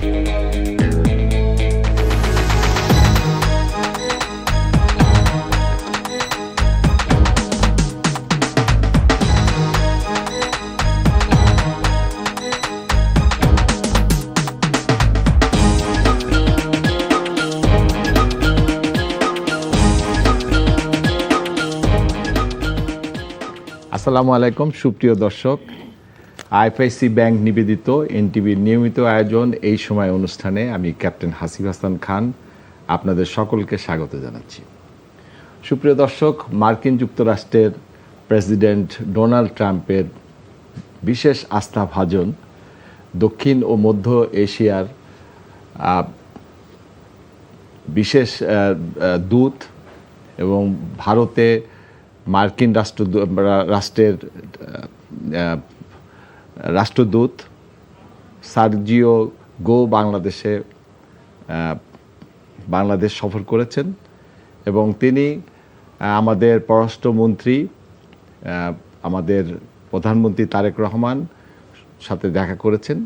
আসসালামু আলাইকুম সুপ্রিয় দর্শক, আইএফআইসি ব্যাংক নিবেদিত এনটিভির নিয়মিত আয়োজন এই সময় অনুষ্ঠানে আমি ক্যাপ্টেন হাসিব হাসান খান আপনাদের সকলকে স্বাগত জানাচ্ছি। সুপ্রিয় দর্শক, মার্কিন যুক্তরাষ্ট্রের প্রেসিডেন্ট ডোনাল্ড ট্রাম্পের বিশেষ আস্থাভাজন দক্ষিণ ও মধ্য এশিয়ার বিশেষ দূত এবং ভারতে মার্কিন রাষ্ট্রের রাষ্ট্রদূত সার্জিও গো বাংলাদেশ সফর করেছেন এবং তিনি আমাদের পররাষ্ট্রমন্ত্রী আমাদের প্রধানমন্ত্রী তারেক রহমান সাথে দেখা করেছেন।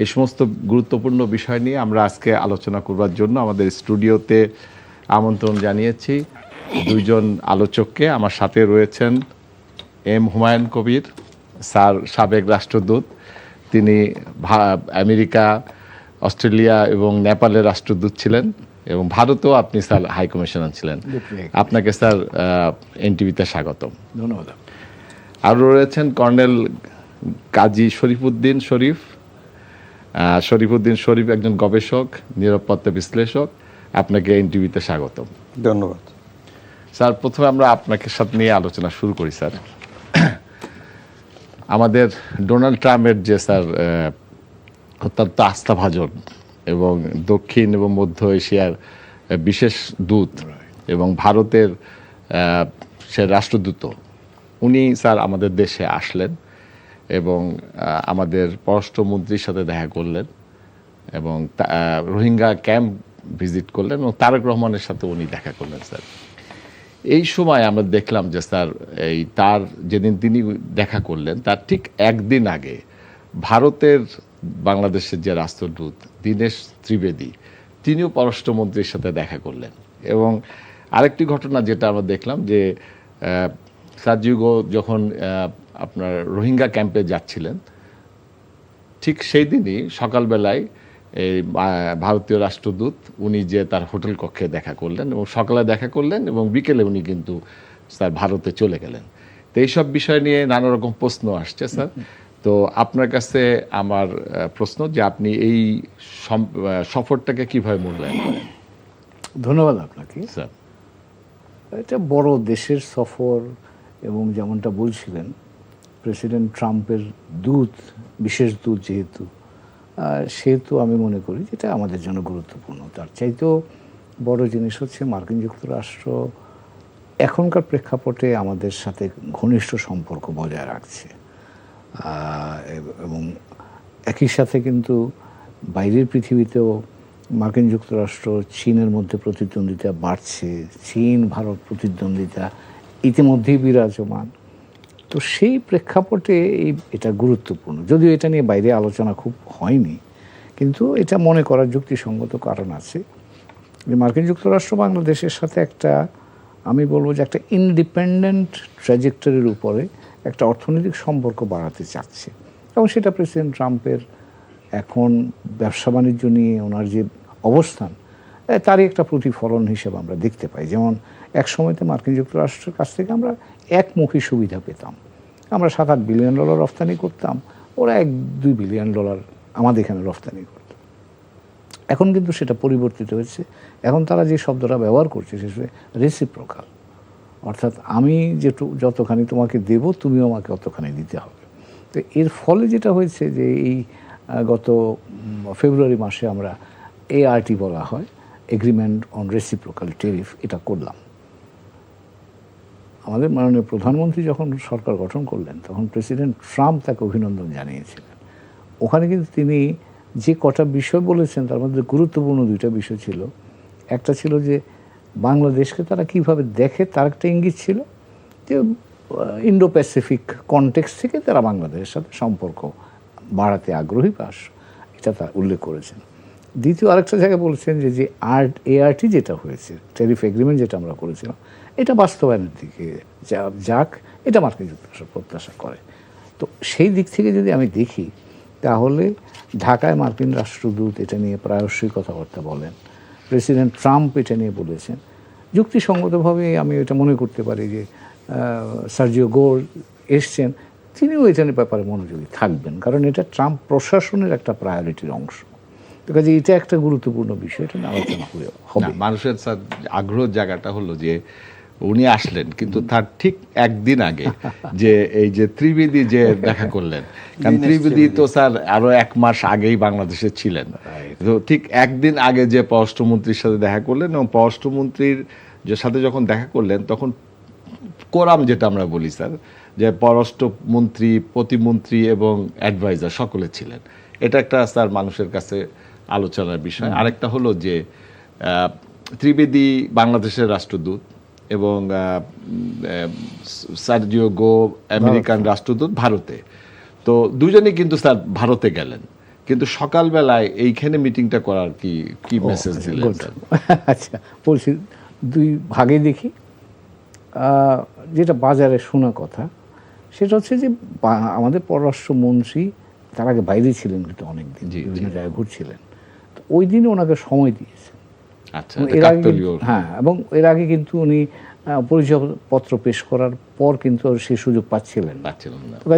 এই সমস্ত গুরুত্বপূর্ণ বিষয় নিয়ে আমরা আজকে আলোচনা করবার জন্য আমাদের স্টুডিওতে আমন্ত্রণ জানিয়েছি দুইজন আলোচককে। আমার সাথে রয়েছেন এম হুমায়ুন কবির স্যার, সাবেক রাষ্ট্রদূত। তিনি আমেরিকা, অস্ট্রেলিয়া এবং নেপালের রাষ্ট্রদূত ছিলেন এবং ভারতেও আপনি স্যার হাই কমিশনার ছিলেন। আপনাকে স্যার এনটিভিতে স্বাগতম। ধন্যবাদ। আরও রয়েছেন কর্নেল কাজী শরীফউদ্দিন শরীফ একজন গবেষক, নিরাপত্তা বিশ্লেষক। আপনাকে এনটিভিতে স্বাগতম। ধন্যবাদ স্যার। প্রথমে আমরা আপনাকে সাথে নিয়ে আলোচনা শুরু করি স্যার। আমাদের ডোনাল্ড ট্রাম্পের যে স্যার অত্যন্ত আস্থাভাজন এবং দক্ষিণ এবং মধ্য এশিয়ার বিশেষ দূত এবং ভারতের সে রাষ্ট্রদূত, উনি স্যার আমাদের দেশে আসলেন এবং আমাদের পররাষ্ট্রমন্ত্রীর সাথে দেখা করলেন এবং রোহিঙ্গা ক্যাম্প ভিজিট করলেন এবং তারেক রহমানের সাথে উনি দেখা করলেন স্যার। এই সময় আমরা দেখলাম যে স্যার তার যেদিন তিনি দেখা করলেন তার ঠিক একদিন আগে ভারতের বাংলাদেশের যে রাষ্ট্রদূত দীনেশ ত্রিবেদী, তিনিও পররাষ্ট্রমন্ত্রীর সাথে দেখা করলেন। এবং আরেকটি ঘটনা যেটা আমরা দেখলাম যে সার্জিও যখন আপনার রোহিঙ্গা ক্যাম্পে যাচ্ছিলেন, ঠিক সেই দিনই সকালবেলায় এই ভারতীয় রাষ্ট্রদূত উনি যে তার হোটেল কক্ষে দেখা করলেন এবং সকালে দেখা করলেন এবং বিকেলে উনি কিন্তু স্যার ভারতে চলে গেলেন। তো এইসব বিষয় নিয়ে নানা রকম প্রশ্ন আসছে স্যার। তো আপনার কাছে আমার প্রশ্ন যে আপনি এই সফরটাকে কিভাবে মূল্যায়ন করেন? ধন্যবাদ আপনাকে স্যার। এটা বড় দেশের সফর এবং যেমনটা বলছিলেন প্রেসিডেন্ট ট্রাম্পের দূত, বিশেষ দূত সেহেতু আমি মনে করি যেটা আমাদের জন্য গুরুত্বপূর্ণ। তার চাইতেও বড় জিনিস হচ্ছে মার্কিন যুক্তরাষ্ট্র এখনকার প্রেক্ষাপটে আমাদের সাথে ঘনিষ্ঠ সম্পর্ক বজায় রাখছে এবং একই সাথে কিন্তু বাইরের পৃথিবীতেও মার্কিন যুক্তরাষ্ট্র চীনের মধ্যে প্রতিদ্বন্দ্বিতা বাড়ছে, চীন ভারত প্রতিদ্বন্দ্বিতা ইতিমধ্যেই বিরাজমান। তো সেই প্রেক্ষাপটে এটা গুরুত্বপূর্ণ, যদিও এটা নিয়ে বাইরে আলোচনা খুব হয়নি, কিন্তু এটা মনে করার যুক্তিসঙ্গত কারণ আছে যে মার্কিন যুক্তরাষ্ট্র বাংলাদেশের সাথে একটা, আমি বলবো যে একটা ইন্ডিপেন্ডেন্ট ট্র্যাজেক্টরির উপরে একটা অর্থনৈতিক সম্পর্ক বাড়াতে চাচ্ছে এবং সেটা প্রেসিডেন্ট ট্রাম্পের এখন ব্যবসা বাণিজ্য নিয়ে ওনার যে অবস্থান তারই একটা প্রতিফলন হিসেবে আমরা দেখতে পাই। যেমন এক সময়তে মার্কিন যুক্তরাষ্ট্রের কাছ থেকে আমরা একমুখী সুবিধা পেতাম, আমরা $7-8 বিলিয়ন রফতানি করতাম, ওরা $1-2 বিলিয়ন আমাদের এখানে রফতানি করত। এখন কিন্তু সেটা পরিবর্তিত হয়েছে। এখন তারা যে শব্দটা ব্যবহার করছে সেটা রেসিপ্রোকাল, অর্থাৎ আমি যতখানি তোমাকে দেব তুমিও আমাকে অতখানি দিতে হবে। তো এর ফলে যেটা হয়েছে যে এই গত ফেব্রুয়ারি মাসে আমরা ART বলা হয়, এগ্রিমেন্ট অন রেসিপ্রোকাল টেরিফ, এটা করলাম। আমাদের মাননীয় প্রধানমন্ত্রী যখন সরকার গঠন করলেন তখন প্রেসিডেন্ট ট্রাম্প তাকে অভিনন্দন জানিয়েছিলেন। ওখানে কিন্তু তিনি যে কটা বিষয় বলেছেন তার মধ্যে গুরুত্বপূর্ণ দুইটা বিষয় ছিল। একটা ছিল যে বাংলাদেশকে তারা কিভাবে দেখে তার একটা ইঙ্গিত ছিল যে ইন্ডো প্যাসিফিক কনটেক্সট থেকে তারা বাংলাদেশের সাথে সম্পর্ক বাড়াতে আগ্রহী, এটা তার উল্লেখ করেছেন। দ্বিতীয় আরেকটা জায়গায় বলেছেন যে ART যেটা হয়েছে, ট্যারিফ এগ্রিমেন্ট যেটা আমরা করেছিলাম, এটা বাস্তবায়নের দিকে যাক, এটা মার্কিন যুক্তরাষ্ট্র প্রত্যাশা করে। তো সেই দিক থেকে যদি আমি দেখি, তাহলে ঢাকায় মার্কিন রাষ্ট্রদূত এটা নিয়ে প্রায়শই কথাবার্তা বলেন, প্রেসিডেন্ট ট্রাম্প এটা নিয়ে বলেছেন। যুক্তিসঙ্গতভাবে আমি এটা মনে করতে পারি যে সার্জিও গোর এসছেন, তিনিও এটার ব্যাপারে মনোযোগী থাকবেন, কারণ এটা ট্রাম্প প্রশাসনের একটা প্রায়োরিটির অংশ। তো কাজে এটা একটা গুরুত্বপূর্ণ বিষয়, এটা নিয়ে আলোচনা হবে। মানুষের আগ্রহ জায়গাটা হলো যে উনি আসলেন, কিন্তু তার ঠিক একদিন আগে যে এই যে ত্রিবেদী যে দেখা করলেন, কারণ ত্রিবেদী তো স্যার আরো 1 মাস আগেই বাংলাদেশে ছিলেন, তো ঠিক একদিন আগে যে পররাষ্ট্রমন্ত্রীর সাথে দেখা করলেন, এবং পররাষ্ট্রমন্ত্রীর যে সাথে যখন দেখা করলেন, তখন কোরাম যেটা আমরা বলি স্যার, যে পররাষ্ট্রমন্ত্রী, প্রতিমন্ত্রী এবং অ্যাডভাইজার সকলে ছিলেন। এটা একটা স্যার মানুষের কাছে আলোচনার বিষয়। আরেকটা হলো যে ত্রিবেদী বাংলাদেশের রাষ্ট্রদূত এবং সার্জিও গো আমেরিকান রাষ্ট্রদূত ভারতে। তো দুজনেই কিন্তু স্যার ভারতে গেলেন, কিন্তু সকালবেলায় এইখানে মিটিংটা করার কি মেসেজ দিলেন স্যার? আচ্ছা, বলছি দুই ভাগে দেখি। যেটা বাজারে শোনা কথা, সেটা হচ্ছে যে আমাদের পররাষ্ট্রমন্ত্রী তার আগে বাইরে ছিলেন, কিন্তু অনেকদিন বিভিন্ন জায়গায় ঘুরছিলেন। তো ওই দিন ওনাকে সময় দিয়েছে। আচ্ছা, হ্যাঁ, এবং এর আগে কিন্তু উনি পরিচয়পত্র পেশ করার পর কিন্তু সেই সুযোগ পাচ্ছিলেন না।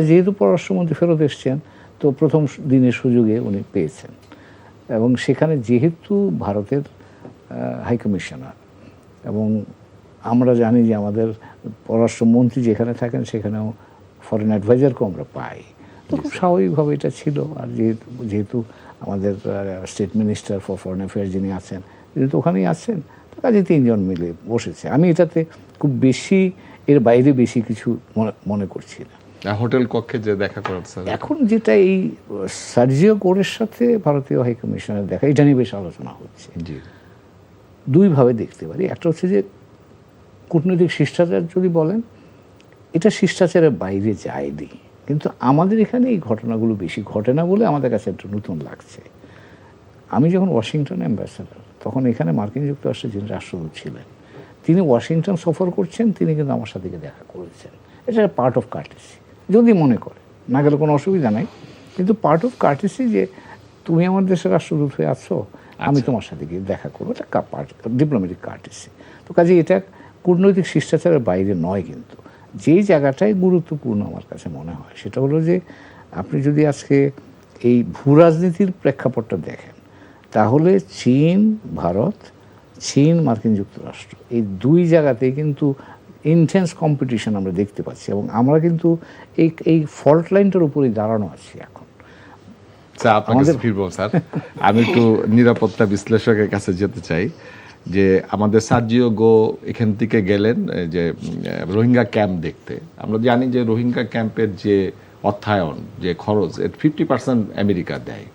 যেহেতু পররাষ্ট্রমন্ত্রী ফেরত এসছেন, তো প্রথম দিনের সুযোগে উনি পেয়েছেন। এবং সেখানে যেহেতু ভারতের হাইকমিশনার, এবং আমরা জানি যে আমাদের পররাষ্ট্রমন্ত্রী যেখানে থাকেন সেখানেও ফরেন অ্যাডভাইজারকেও আমরা পাই, তো খুব স্বাভাবিকভাবে এটা ছিল। আর যেহেতু আমাদের state minister for foreign affairs যিনি আছেন, তিনি তো ওখানেই আছেন, তো কাজে 3 জন মিলে বসেছে। আমি এটাতে খুব বেশি, এর বাইরে বেশি কিছু মনে করছি না। হোটেল কক্ষে যে দেখা করার এখন যেটা এই সার্জিও গোরের সাথে ভারতীয় হাইকমিশনের দেখা, এটা নিয়ে বেশ আলোচনা হচ্ছে। দুইভাবে দেখতে পারি। একটা হচ্ছে যে কূটনৈতিক শিষ্টাচার যদি বলেন, এটা শিষ্টাচারের বাইরে যায়নি, কিন্তু আমাদের এখানে এই ঘটনাগুলো বেশি ঘটে না বলে আমাদের কাছে একটু নতুন লাগছে। আমি যখন ওয়াশিংটন অ্যাম্বাসেডর, তখন এখানে মার্কিন যুক্তরাষ্ট্রের যিনি রাষ্ট্রদূত ছিলেন, তিনি ওয়াশিংটন সফর করছেন, তিনি কিন্তু আমার সাথে দেখা করেছেন। এটা পার্ট অফ কার্টেসি, যদি মনে করে, না গেলে কোনো অসুবিধা নাই, কিন্তু পার্ট অফ কার্টেসি যে তুমি আমার দেশের রাষ্ট্রদূত হয়ে আছো, আমি তোমার সাথে গিয়ে দেখা করবো, এটা পার্ট ডিপ্লোম্যাটিক কার্টেসি। তো কাজে এটা কূটনৈতিক শিষ্টাচারের বাইরে নয়। কিন্তু যেই জায়গাটাই গুরুত্বপূর্ণ আমার কাছে মনে হয়, সেটা হলো যে আপনি যদি আজকে এই ভূরাজনীতির প্রেক্ষাপটটা দেখেন, তাহলে চীন ভারত, চীন মার্কিন যুক্তরাষ্ট্র, এই দুই জায়গাতেই কিন্তু ইন্টেন্স কম্পিটিশন আমরা দেখতে পাচ্ছি, এবং আমরা কিন্তু এই ফল্ট লাইনটার উপরেই দাঁড়ানো আছি এখন। আপনার ফিরবো স্যার, আমি একটু নিরাপত্তা বিশ্লেষকের কাছে যেতে চাই। যে আমাদের সার্জিও গো এখান থেকে গেলেন যে রোহিঙ্গা ক্যাম্প দেখতে। আমরা জানি যে রোহিঙ্গা ক্যাম্পের যে অর্থায়ন, যে খরচ, 50% আমেরিকা দেয়।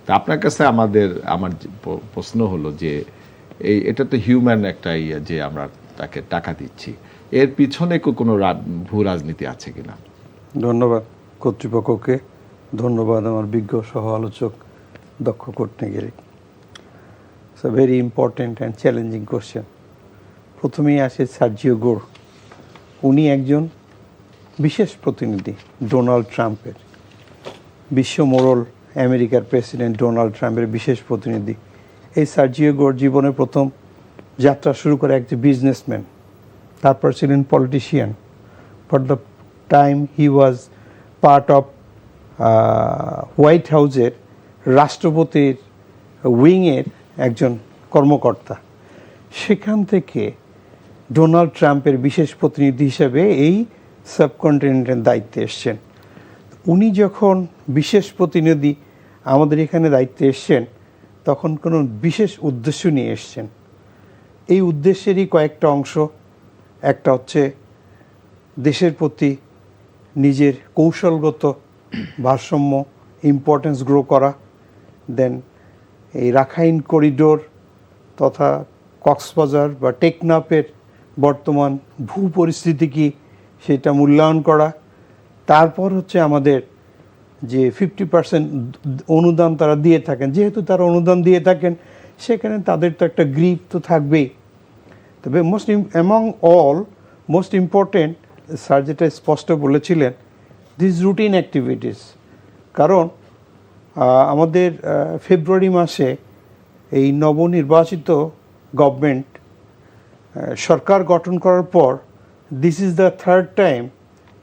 তা আপনার কাছে আমার প্রশ্ন হলো যে এটা তো হিউম্যান একটা যে আমরা তাকে টাকা দিচ্ছি, এর পিছনে কোনো ভূ রাজনীতি আছে কিনা? ধন্যবাদ কর্তৃপক্ষকে, ধন্যবাদ আমার বিজ্ঞ সহ আলোচক দক্ষ কূটনীতিক। It's a very important and challenging question. প্রথমেই আসে সার্জিও গোর। উনি একজন বিশেষ প্রতিনিধি ডোনাল্ড ট্রাম্পের, বিশ্ব মোড়ল আমেরিকার প্রেসিডেন্ট ডোনাল্ড ট্রাম্পের বিশেষ প্রতিনিধি। এই সার্জিও গোর জীবনে প্রথম যাত্রা শুরু করে একজন বিজনেসম্যান, তারপর ছিলেন politician. For the time he was part off white হাউসের রাষ্ট্রপতির উইংয়ের একজন কর্মকর্তা। সেখান থেকে ডোনাল্ড ট্রাম্পের বিশেষ প্রতিনিধি হিসেবে এই সাবকন্টিনেন্টের দায়িত্বে এসছেন। উনি যখন বিশেষ প্রতিনিধি আমাদের এখানে দায়িত্বে এসছেন, তখন কোনো বিশেষ উদ্দেশ্য নিয়ে এসছেন। এই উদ্দেশ্যেরই কয়েকটা অংশ। একটা হচ্ছে দেশের প্রতি নিজের কৌশলগত ভারসাম্য, ইম্পর্টেন্স গ্রো করা। দেন এই রাখাইন করিডোর তথা কক্সবাজার বা টেকনাফের বর্তমান ভূ পরিস্থিতি কী, সেটা মূল্যায়ন করা। তারপর হচ্ছে আমাদের যে 50% অনুদান তারা দিয়ে থাকেন, যেহেতু তারা অনুদান দিয়ে থাকেন সেখানে তাদের তো একটা গ্রিপ তো থাকবেই। তবে among all most important, sir যেটা স্পষ্ট বলেছিলেন, দিস রুটিন অ্যাক্টিভিটিস। কারণ আমাদের ফেব্রুয়ারি মাসে এই নবনির্বাচিত গভর্নমেন্ট সরকার গঠন করার পর this is the third time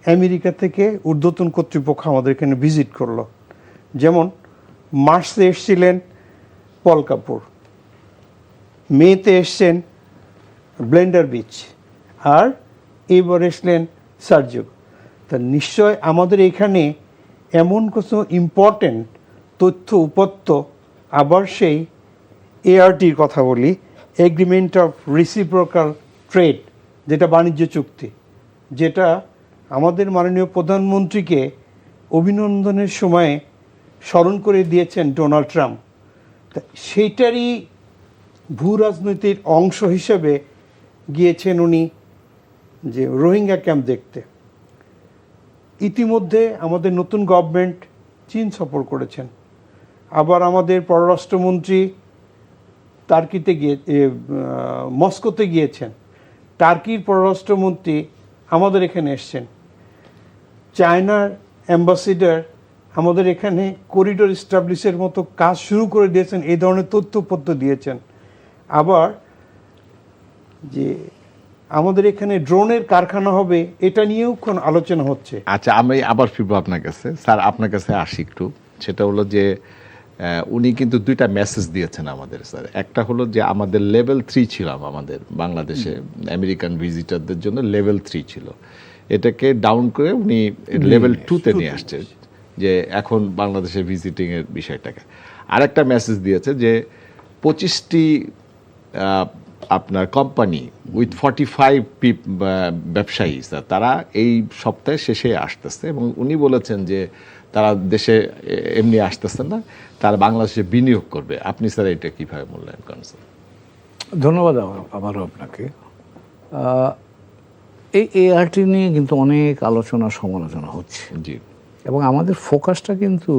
America থেকে ঊর্ধ্বতন কর্তৃপক্ষ আমাদের এখানে ভিজিট করলো। যেমন মার্চে এসছিলেন পল কাপুর, মেতে এসছেন ব্লেন্ডার বিচ, আর এবার এসলেন সার্জিও। তা নিশ্চয় আমাদের এখানে এমন কিছু ইম্পর্টেন্ট তথ্য উপাত্ত, আবার সেই এআরটির কথা বলি, এগ্রিমেন্ট অফ রিসিপ্রোকাল ট্রেড, যেটা বাণিজ্য চুক্তি, যেটা আমাদের মাননীয় প্রধানমন্ত্রীকে অভিনন্দনের সময়ে স্মরণ করে দিয়েছেন ডোনাল্ড ট্রাম্প। তা সেইটারই ভূ রাজনীতির অংশ হিসেবে গিয়েছেন উনি যে রোহিঙ্গা ক্যাম্প দেখতে। ইতিমধ্যে আমাদের নতুন গভর্নমেন্ট চীন সফর করেছেন, আবার আমাদের পররাষ্ট্রমন্ত্রী টার্কিতে মস্কোতে গিয়েছেন, টার্কির পররাষ্ট্রমন্ত্রী আমাদের এখানে এসছেন, চায়নার অ্যাম্বাসিডার আমাদের এখানে করিডোর এস্টাবলিশের মতো কাজ শুরু করে দিয়েছেন, এই ধরনের তথ্যপত্র দিয়েছেন। আবার যে আমাদের এখানে ড্রোনের কারখানা হবে, এটা নিয়েও কোন আলোচনা হচ্ছে। আচ্ছা, আমি আবার ফিরবো আপনার কাছে। স্যার, আপনার কাছে আসি একটু। সেটা হলো যে উনি কিন্তু দুইটা মেসেজ দিয়েছেন আমাদের স্যার। একটা হলো যে আমাদের লেভেল 3 ছিলাম আমাদের বাংলাদেশে আমেরিকান ভিজিটারদের জন্য লেভেল 3 ছিল, এটাকে ডাউন করে উনি লেভেল 2-তে নিয়ে আসছে, যে এখন বাংলাদেশের ভিজিটিংয়ের বিষয়টাকে। আরেকটা মেসেজ দিয়েছে যে 25টি আপনার কোম্পানি উইথ 45 ব্যবসায়ী স্যার, তারা এই সপ্তাহের শেষে আসতেছে, এবং উনি বলেছেন যে তারা দেশে এমনি আসতেছে না, তারা বাংলাদেশে বিনিয়োগ করবে। আপনি স্যার এটা কীভাবে মূল্যায়ন করেন স্যার? ধন্যবাদ আবারও আপনাকে। এই এআরটি নিয়ে কিন্তু অনেক আলোচনা সমালোচনা হচ্ছে, জি, এবং আমাদের ফোকাসটা কিন্তু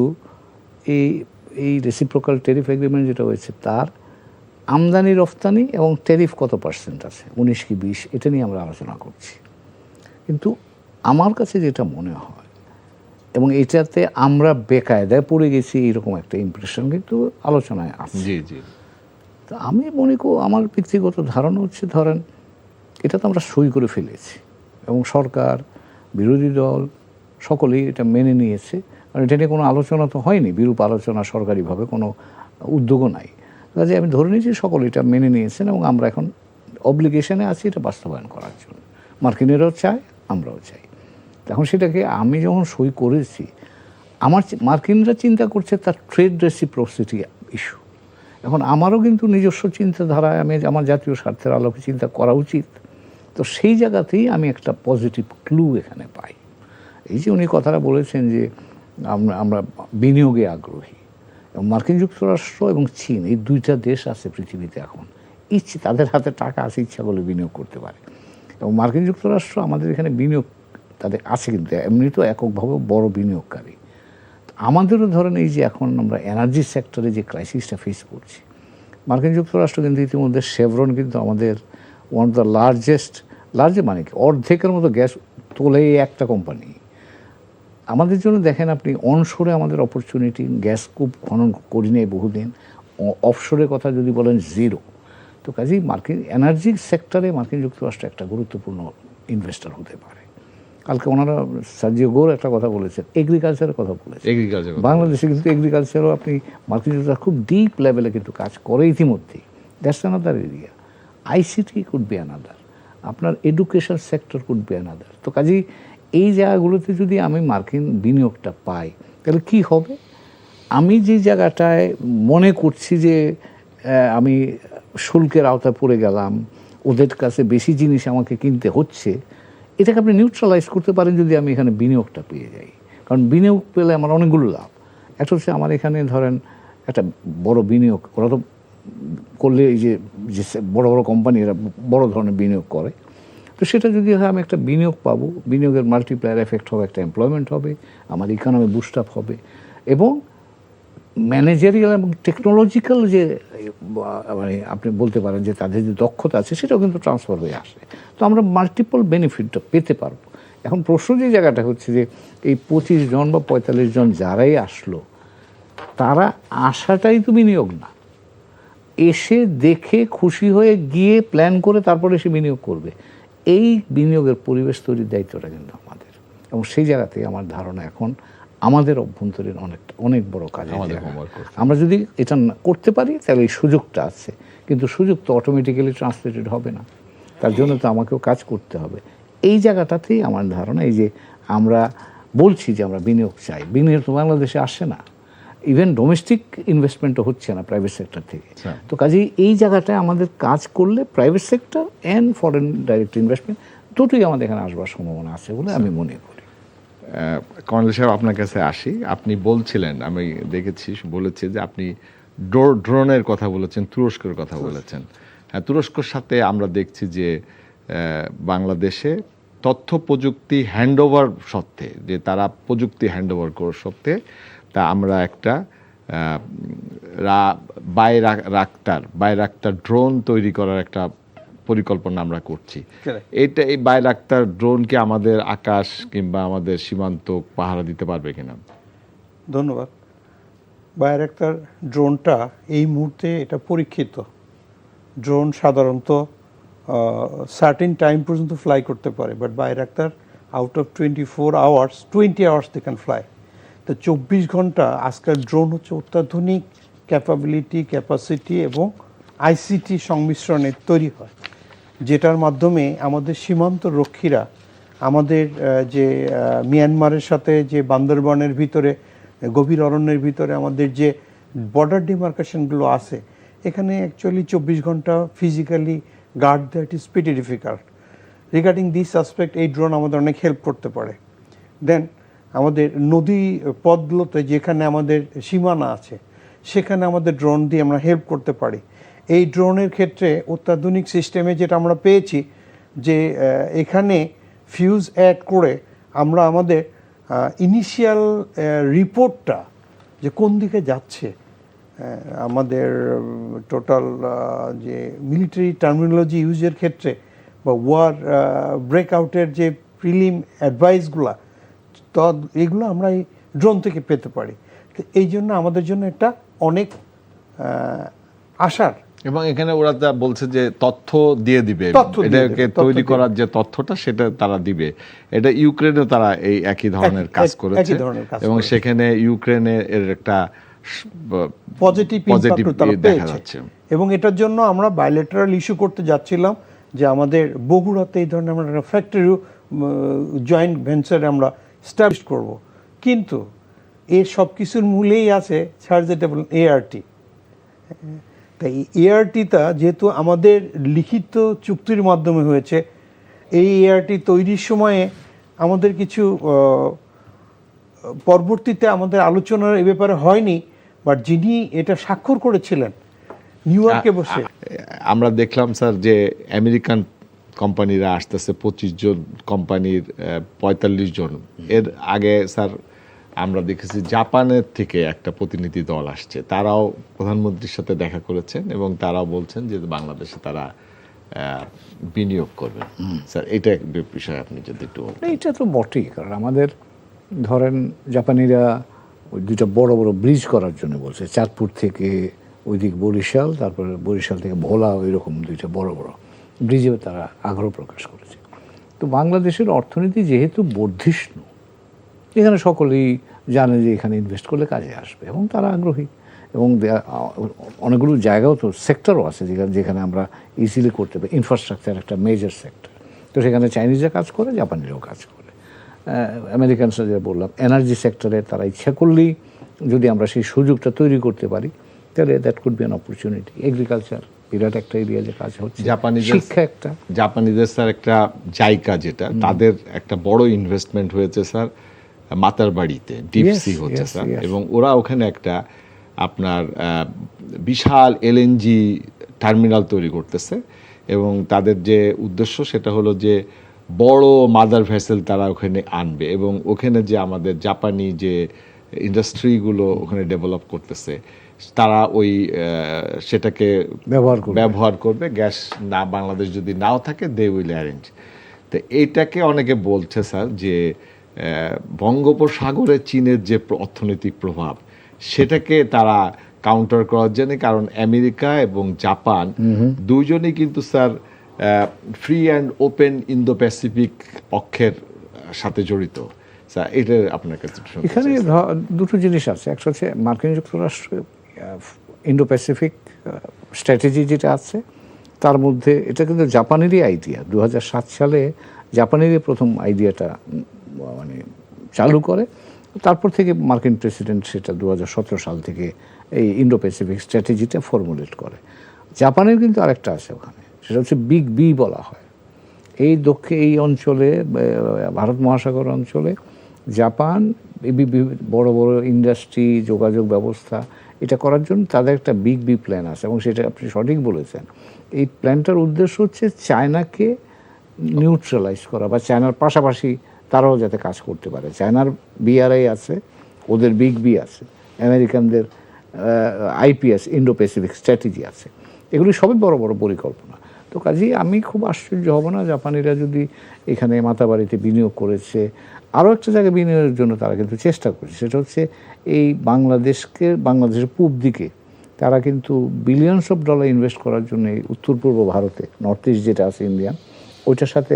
এই রেসিপ্রোকাল ট্যারিফ এগ্রিমেন্ট যেটা হয়েছে তার আমদানি রফতানি এবং ট্যারিফ কত পার্সেন্ট আছে, 19 কি 20, এটা নিয়ে আমরা আলোচনা করছি। কিন্তু আমার কাছে যেটা মনে হয়, এবং এটাতে আমরা বেকায়দায় পড়ে গেছি এরকম একটা ইমপ্রেশন কিন্তু আলোচনায় আছে। জি জি। তো আমি মনে করি, আমার ব্যক্তিগত ধারণা হচ্ছে, ধরেন এটা তো আমরা সই করে ফেলেছি এবং সরকার, বিরোধী দল সকলেই এটা মেনে নিয়েছে, কারণ এটা নিয়ে কোনো আলোচনা তো হয়নি, বিরূপ আলোচনা সরকারিভাবে কোনো উদ্যোগও নাই। কাজে আমি ধরে নিয়েছি সকলে এটা মেনে নিয়েছেন, এবং আমরা এখন অব্লিগেশনে আছি এটা বাস্তবায়ন করার জন্য। মার্কিনেরাও চায়, আমরাও চাই। এখন সেটাকে আমি যখন সই করেছি, মার্কিনরা চিন্তা করছে তার ট্রেড রেসিপ্রোসিটি ইস্যু। এখন আমারও কিন্তু নিজস্ব চিন্তাধারায় আমি আমার জাতীয় স্বার্থের আলোকে চিন্তা করা উচিত। তো সেই জায়গাতেই আমি একটা পজিটিভ ক্লু এখানে পাই। এই যে উনি কথাটা বলেছেন যে আমরা বিনিয়োগে আগ্রহী, এবং মার্কিন যুক্তরাষ্ট্র এবং চীন, এই দুইটা দেশ আছে পৃথিবীতে এখন, তাদের হাতে টাকা আছে, ইচ্ছা করলে বিনিয়োগ করতে পারে। এবং মার্কিন যুক্তরাষ্ট্র আমাদের এখানে বিনিয়োগ তাদের আছে, কিন্তু এমনি তো এককভাবে বড় বিনিয়োগকারী। আমাদেরও ধরেন এই যে এখন আমরা এনার্জি সেক্টরে যে ক্রাইসিসটা ফেস করছি, মার্কিন যুক্তরাষ্ট্র কিন্তু ইতিমধ্যে শেভরন কিন্তু আমাদের ওয়ান অফ দ্য লার্জেস্ট মানে কি অর্ধেকের মতো গ্যাস তোলে একটা কোম্পানি। আমাদের জন্য দেখেন আপনি, অনশোরে আমাদের অপরচুনিটি, গ্যাস খুব খনন করি নেই বহুদিন, অফশোরের কথা যদি বলেন জিরো। তো কাজেই মার্কিন এনার্জি সেক্টরে মার্কিন যুক্তরাষ্ট্র একটা গুরুত্বপূর্ণ ইনভেস্টর হতে পারে। কালকে ওনারা সার্জিও গোর একটা কথা বলেছেন, এগ্রিকালচারের কথা বলেছেন। বাংলাদেশে কিন্তু এগ্রিকালচারও আপনি মার্কিন যুক্তরাষ্ট্র খুব ডিপ লেভেলে কিন্তু কাজ করে ইতিমধ্যেই। That's another area. ICT could be another, আপনার education sector could be another. তো কাজেই এই জায়গাগুলোতে যদি আমি মার্কিন বিনিয়োগটা পাই, তাহলে কি হবে? আমি যে জায়গাটায় মনে করছি যে আমি শুল্কের আওতায় পড়ে গেলাম, ওদের কাছে বেশি জিনিস আমাকে কিনতে হচ্ছে, এটাকে আপনি নিউট্রালাইজ করতে পারেন যদি আমি এখানে বিনিয়োগটা পেয়ে যাই। কারণ বিনিয়োগ পেলে আমার অনেকগুলো লাভ। একটা হচ্ছে আমার এখানে ধরেন একটা বড় বিনিয়োগ, ওরা তো করলে এই যে বড় বড় কোম্পানি এরা বড় ধরনের বিনিয়োগ করে, তো সেটা যদি হয় আমি একটা বিনিয়োগ পাবো, বিনিয়োগের মাল্টিপ্লায়ার এফেক্ট হবে, একটা এমপ্লয়মেন্ট হবে, আমার ইকোনমি বুস্ট আপ হবে, এবং ম্যানেজারিয়াল এবং টেকনোলজিক্যাল যে মানে আপনি বলতে পারেন যে তাদের যে দক্ষতা আছে সেটাও কিন্তু ট্রান্সফার হয়ে আসে। তো আমরা মাল্টিপল বেনিফিটটা পেতে পারবো। এখন প্রশ্ন যে জায়গাটা হচ্ছে যে এই 25 জন বা 45 জন যারাই আসলো, তারা আসাটাই তো বিনিয়োগ না, এসে দেখে খুশি হয়ে গিয়ে প্ল্যান করে তারপরে এসে বিনিয়োগ করবে। এই বিনিয়োগের পরিবেশ তৈরির দায়িত্বটা কিন্তু আমাদের, এবং সেই জায়গা থেকে আমার ধারণা এখন আমাদের অভ্যন্তরীণ অনেক বড় কাজ আমাদের জায়গা। homework করতে আমরা যদি এটা করতে পারি তাহলে এই সুযোগটা আছে, কিন্তু সুযোগ তো অটোমেটিক্যালি ট্রান্সলেটেড হবে না, তার জন্য তো আমাকেও কাজ করতে হবে। এই জায়গাটাতেই আমার ধারণা, এই যে আমরা বলছি যে আমরা বিনিয়োগ চাই, বিনিয়োগ তো বাংলাদেশে আসে না, ইভেন ডোমেস্টিক ইনভেস্টমেন্টও হচ্ছে না প্রাইভেট সেক্টর থেকে। তো কাজেই এই জায়গাটায় আমাদের কাজ করলে private sector and foreign direct investment দুটোই আমাদের এখানে আসবার সম্ভাবনা আছে বলে আমি মনে করি। কর্নেল সাহেব, আপনার কাছে আসি। আপনি বলছিলেন, আমি দেখেছি, বলেছে যে আপনি ড্রোনের কথা বলেছেন, তুরস্কের কথা বলেছেন। হ্যাঁ, তুরস্কের সাথে আমরা দেখছি যে বাংলাদেশে তথ্য প্রযুক্তি হ্যান্ডওভার সত্ত্বে, যে তারা প্রযুক্তি হ্যান্ডওভার করার সত্ত্বে, তা আমরা একটা বাইরাক্তার ড্রোন তৈরি করার একটা পরিকল্পনা আমরা করছি। এই বাইরাক্তার ড্রোন কি আমাদের আকাশ কিংবা আমাদের সীমান্ত পাহারা দিতে পারবে কিনা? ধন্যবাদ। বাইরাক্তার ড্রোনটা এই মুহূর্তে এটা পরীক্ষিত ড্রোন, সাধারণত সার্টেন টাইম পর্যন্ত ফ্লাই করতে পারে, but Bayraktar out of 24 hours 20 hours they can fly. তো 24 ঘন্টা আজকাল ড্রোন হচ্ছে অত্যাধুনিক ক্যাপাবিলিটি, ক্যাপাসিটি এবং আইসিটি সংমিশ্রণে তৈরি হয়, যেটার মাধ্যমে আমাদের সীমান্ত রক্ষীরা আমাদের যে মিয়ানমারের সাথে যে বান্দরবানের ভিতরে গভীর অরণ্যের ভিতরে আমাদের যে বর্ডার ডিমার্কেশনগুলো আছে, এখানে অ্যাকচুয়ালি 24 ঘন্টা ফিজিক্যালি গার্ড দেওয়া it is pretty difficult. Regarding this aspect এই ড্রোন আমাদের অনেক হেল্প করতে পারে। দেন আমাদের নদী পথগুলোতে যেখানে আমাদের সীমানা আছে সেখানে আমাদের ড্রোন দিয়ে আমরা হেল্প করতে পারি। এই ড্রোনের ক্ষেত্রে অত্যাধুনিক সিস্টেমে যেটা আমরা পেয়েছি যে এখানে ফিউজ অ্যাড করে আমরা আমাদের ইনিশিয়াল রিপোর্টটা যে কোন দিকে যাচ্ছে, আমাদের টোটাল যে মিলিটারি টার্মিনোলজি ইউজের ক্ষেত্রে বা ওয়ার ব্রেকআউটের যে প্রিলিম অ্যাডভাইসগুলা, তো এগুলো আমরা এই ড্রোন থেকে পেতে পারি। এই জন্য আমাদের জন্য এটা অনেক আশার। এবং এখানে ওরা যা বলছে যে তথ্য দিয়ে দিবে, এটাকে তৈরি করার যে তথ্যটা সেটা তারা দিবে। এটা ইউক্রেনেও তারা এই একই ধরনের কাজ করেছে, এবং সেখানে ইউক্রেনের এর একটা পজিটিভ দেখা যাচ্ছে। এবং এটার জন্য আমরা বাইলেটারাল ইস্যু করতে যাচ্ছিলাম যে আমাদের বগুড়াতে এই ধরনের আমরা একটা ফ্যাক্টরি জয়েন্ট ভেঞ্চারে আমরা স্টাবলিশ করব, কিন্তু এর সব কিছুর মূলেই আছে চার্জেটেবল এআরটি। তাই এআরটিটা যেহেতু আমাদের লিখিত চুক্তির মাধ্যমে হয়েছে, এই এআরটি তৈরির সময়ে আমাদের কিছু পরবর্তীতে আমাদের আলোচনার এ ব্যাপারে হয়নি, বাট যিনি এটা স্বাক্ষর করেছিলেন নিউ ইয়র্কে বসে, আমরা দেখলাম স্যার যে আমেরিকান কোম্পানিরা আসতেছে 25 জন কোম্পানির 45 জন। এর আগে স্যার আমরা দেখেছি জাপানের থেকে একটা প্রতিনিধি দল আসছে, তারাও প্রধানমন্ত্রীর সাথে দেখা করেছেন এবং তারাও বলছেন যে বাংলাদেশে তারা বিনিয়োগ করবেন। স্যার এটা বিষয়ে আপনি যদি একটু। এটা তো বটেই, কারণ আমাদের ধরেন জাপানিরা ওই দুইটা বড় বড় ব্রিজ করার জন্য বলছে, চাঁদপুর থেকে ওইদিক বরিশাল, তারপরে বরিশাল থেকে ভোলা, ওই রকম দুইটা বড় বড় ব্রিজেও তারা আগ্রহ প্রকাশ করেছে। তো বাংলাদেশের অর্থনীতি যেহেতু বর্ধিষ্ণু, এখানে সকলেই জানে যে এখানে ইনভেস্ট করলে কাজে আসবে এবং তারা আগ্রহী, এবং অনেকগুলো জায়গাও তো সেক্টরও আছে যেখানে আমরা ইজিলি করতে পারি। ইনফ্রাস্ট্রাকচার একটা মেজর সেক্টর, তো সেখানে চাইনিজরা কাজ করে, জাপানিরাও কাজ করে, আমেরিকানসরা যা বললাম। এনার্জি সেক্টরে তারা ইচ্ছা করলেই যদি আমরা সেই সুযোগটা তৈরি করতে পারি তাহলে that could be an opportunity. Agriculture বিরাট একটা এরিয়া যে কাজ হচ্ছে, শিক্ষা একটা। জাপানিদের স্যার একটা জায়গা, যেটা তাদের একটা বড় ইনভেস্টমেন্ট হয়েছে স্যার মাতার বাড়িতে, ডিপসি হচ্ছে স্যার, এবং ওরা ওখানে একটা আপনার বিশাল এলএনজি টার্মিনাল তৈরি করতেছে, এবং তাদের যে উদ্দেশ্য সেটা হলো যে বড় মাদার ভেসেল তারা ওখানে আনবে এবং ওখানে যে আমাদের জাপানি যে ইন্ডাস্ট্রিগুলো ওখানে ডেভেলপ করতেছে তারা ওই সেটাকে ব্যবহার করবে। গ্যাস না বাংলাদেশ যদি নাও থাকে দে উইল অ্যারেঞ্জ। তো এইটাকে অনেকে বলছে স্যার যে বঙ্গোপসাগরে চীনের যে অর্থনৈতিক প্রভাব সেটাকে তারা কাউন্টার করার জন্য, কারণ আমেরিকা এবং জাপান দুইজনই কিন্তু sir free and open Indo Pacific পক্ষের সাথে জড়িত। স্যার এটা আপনার কাছে এখানে দুটো জিনিস আছে। একটা হচ্ছে মার্কিন যুক্তরাষ্ট্র ইন্দো প্যাসিফিক স্ট্র্যাটেজি যেটা আছে তার মধ্যে এটা কিন্তু জাপানেরই আইডিয়া। 2007 সালে জাপানেরই প্রথম আইডিয়াটা মানে চালু করে, তারপর থেকে মার্কিন প্রেসিডেন্ট সেটা 2017 সাল থেকে এই ইন্দো প্যাসিফিক স্ট্র্যাটেজিটা ফর্মুলেট করে। জাপানের কিন্তু আরেকটা আছে ওখানে, সেটা হচ্ছে বিগ বি বলা হয়। এই অঞ্চলে ভারত মহাসাগর অঞ্চলে জাপান বড় বড় ইন্ডাস্ট্রি, যোগাযোগ ব্যবস্থা এটা করার জন্য তাদের একটা বিগ বি প্ল্যান আছে এবং সেটা আপনি সঠিক বলেছেন। এই প্ল্যানটার উদ্দেশ্য হচ্ছে চায়নাকে নিউট্রালাইজ করা বা চায়নার পাশাপাশি তারাও যাতে কাজ করতে পারে। চায়নার বিআরআই আছে, ওদের বিগ বি আছে, আমেরিকানদের আইপিএস ইন্দো প্যাসিফিক স্ট্র্যাটেজি আছে। এগুলি সবই বড় বড় পরিকল্পনা। তো কাজেই আমি খুব আশ্চর্য হব না জাপানিরা যদি এখানে মাতাবাড়িতে বিনিয়োগ করেছে। আরও একটা জায়গায় বিনিয়োগের জন্য তারা কিন্তু চেষ্টা করছে, সেটা হচ্ছে এই বাংলাদেশের পূব দিকে তারা কিন্তু বিলিয়নস অফ ডলার ইনভেস্ট করার জন্য এই উত্তর পূর্ব ভারতে নর্থ ইস্ট যেটা আছে ইন্ডিয়ান, ওইটার সাথে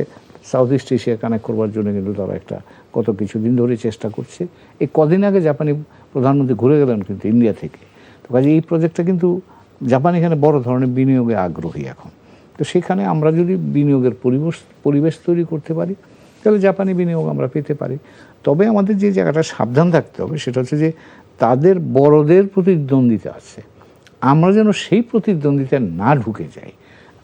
সাউথ ইস্ট এশিয়া কানেক্ট করবার জন্য কিন্তু তারা একটা গত কিছুদিন ধরে চেষ্টা করছে। এই কদিন আগে জাপানি প্রধানমন্ত্রী ঘুরে গেলেন কিন্তু ইন্ডিয়া থেকে। তো কাজে এই প্রজেক্টটা কিন্তু জাপান এখানে বড় ধরনের বিনিয়োগে আগ্রহী এখন। তো সেখানে আমরা যদি বিনিয়োগের পরিবেশ তৈরি করতে পারি তাহলে জাপানি বিনিয়োগ আমরা পেতে পারি। তবে আমাদের যে জায়গাটা সাবধান থাকতে হবে সেটা হচ্ছে যে তাদের বড়দের প্রতিদ্বন্দ্বিতা আছে, আমরা যেন সেই প্রতিদ্বন্দ্বিতা না ঢুকে যাই।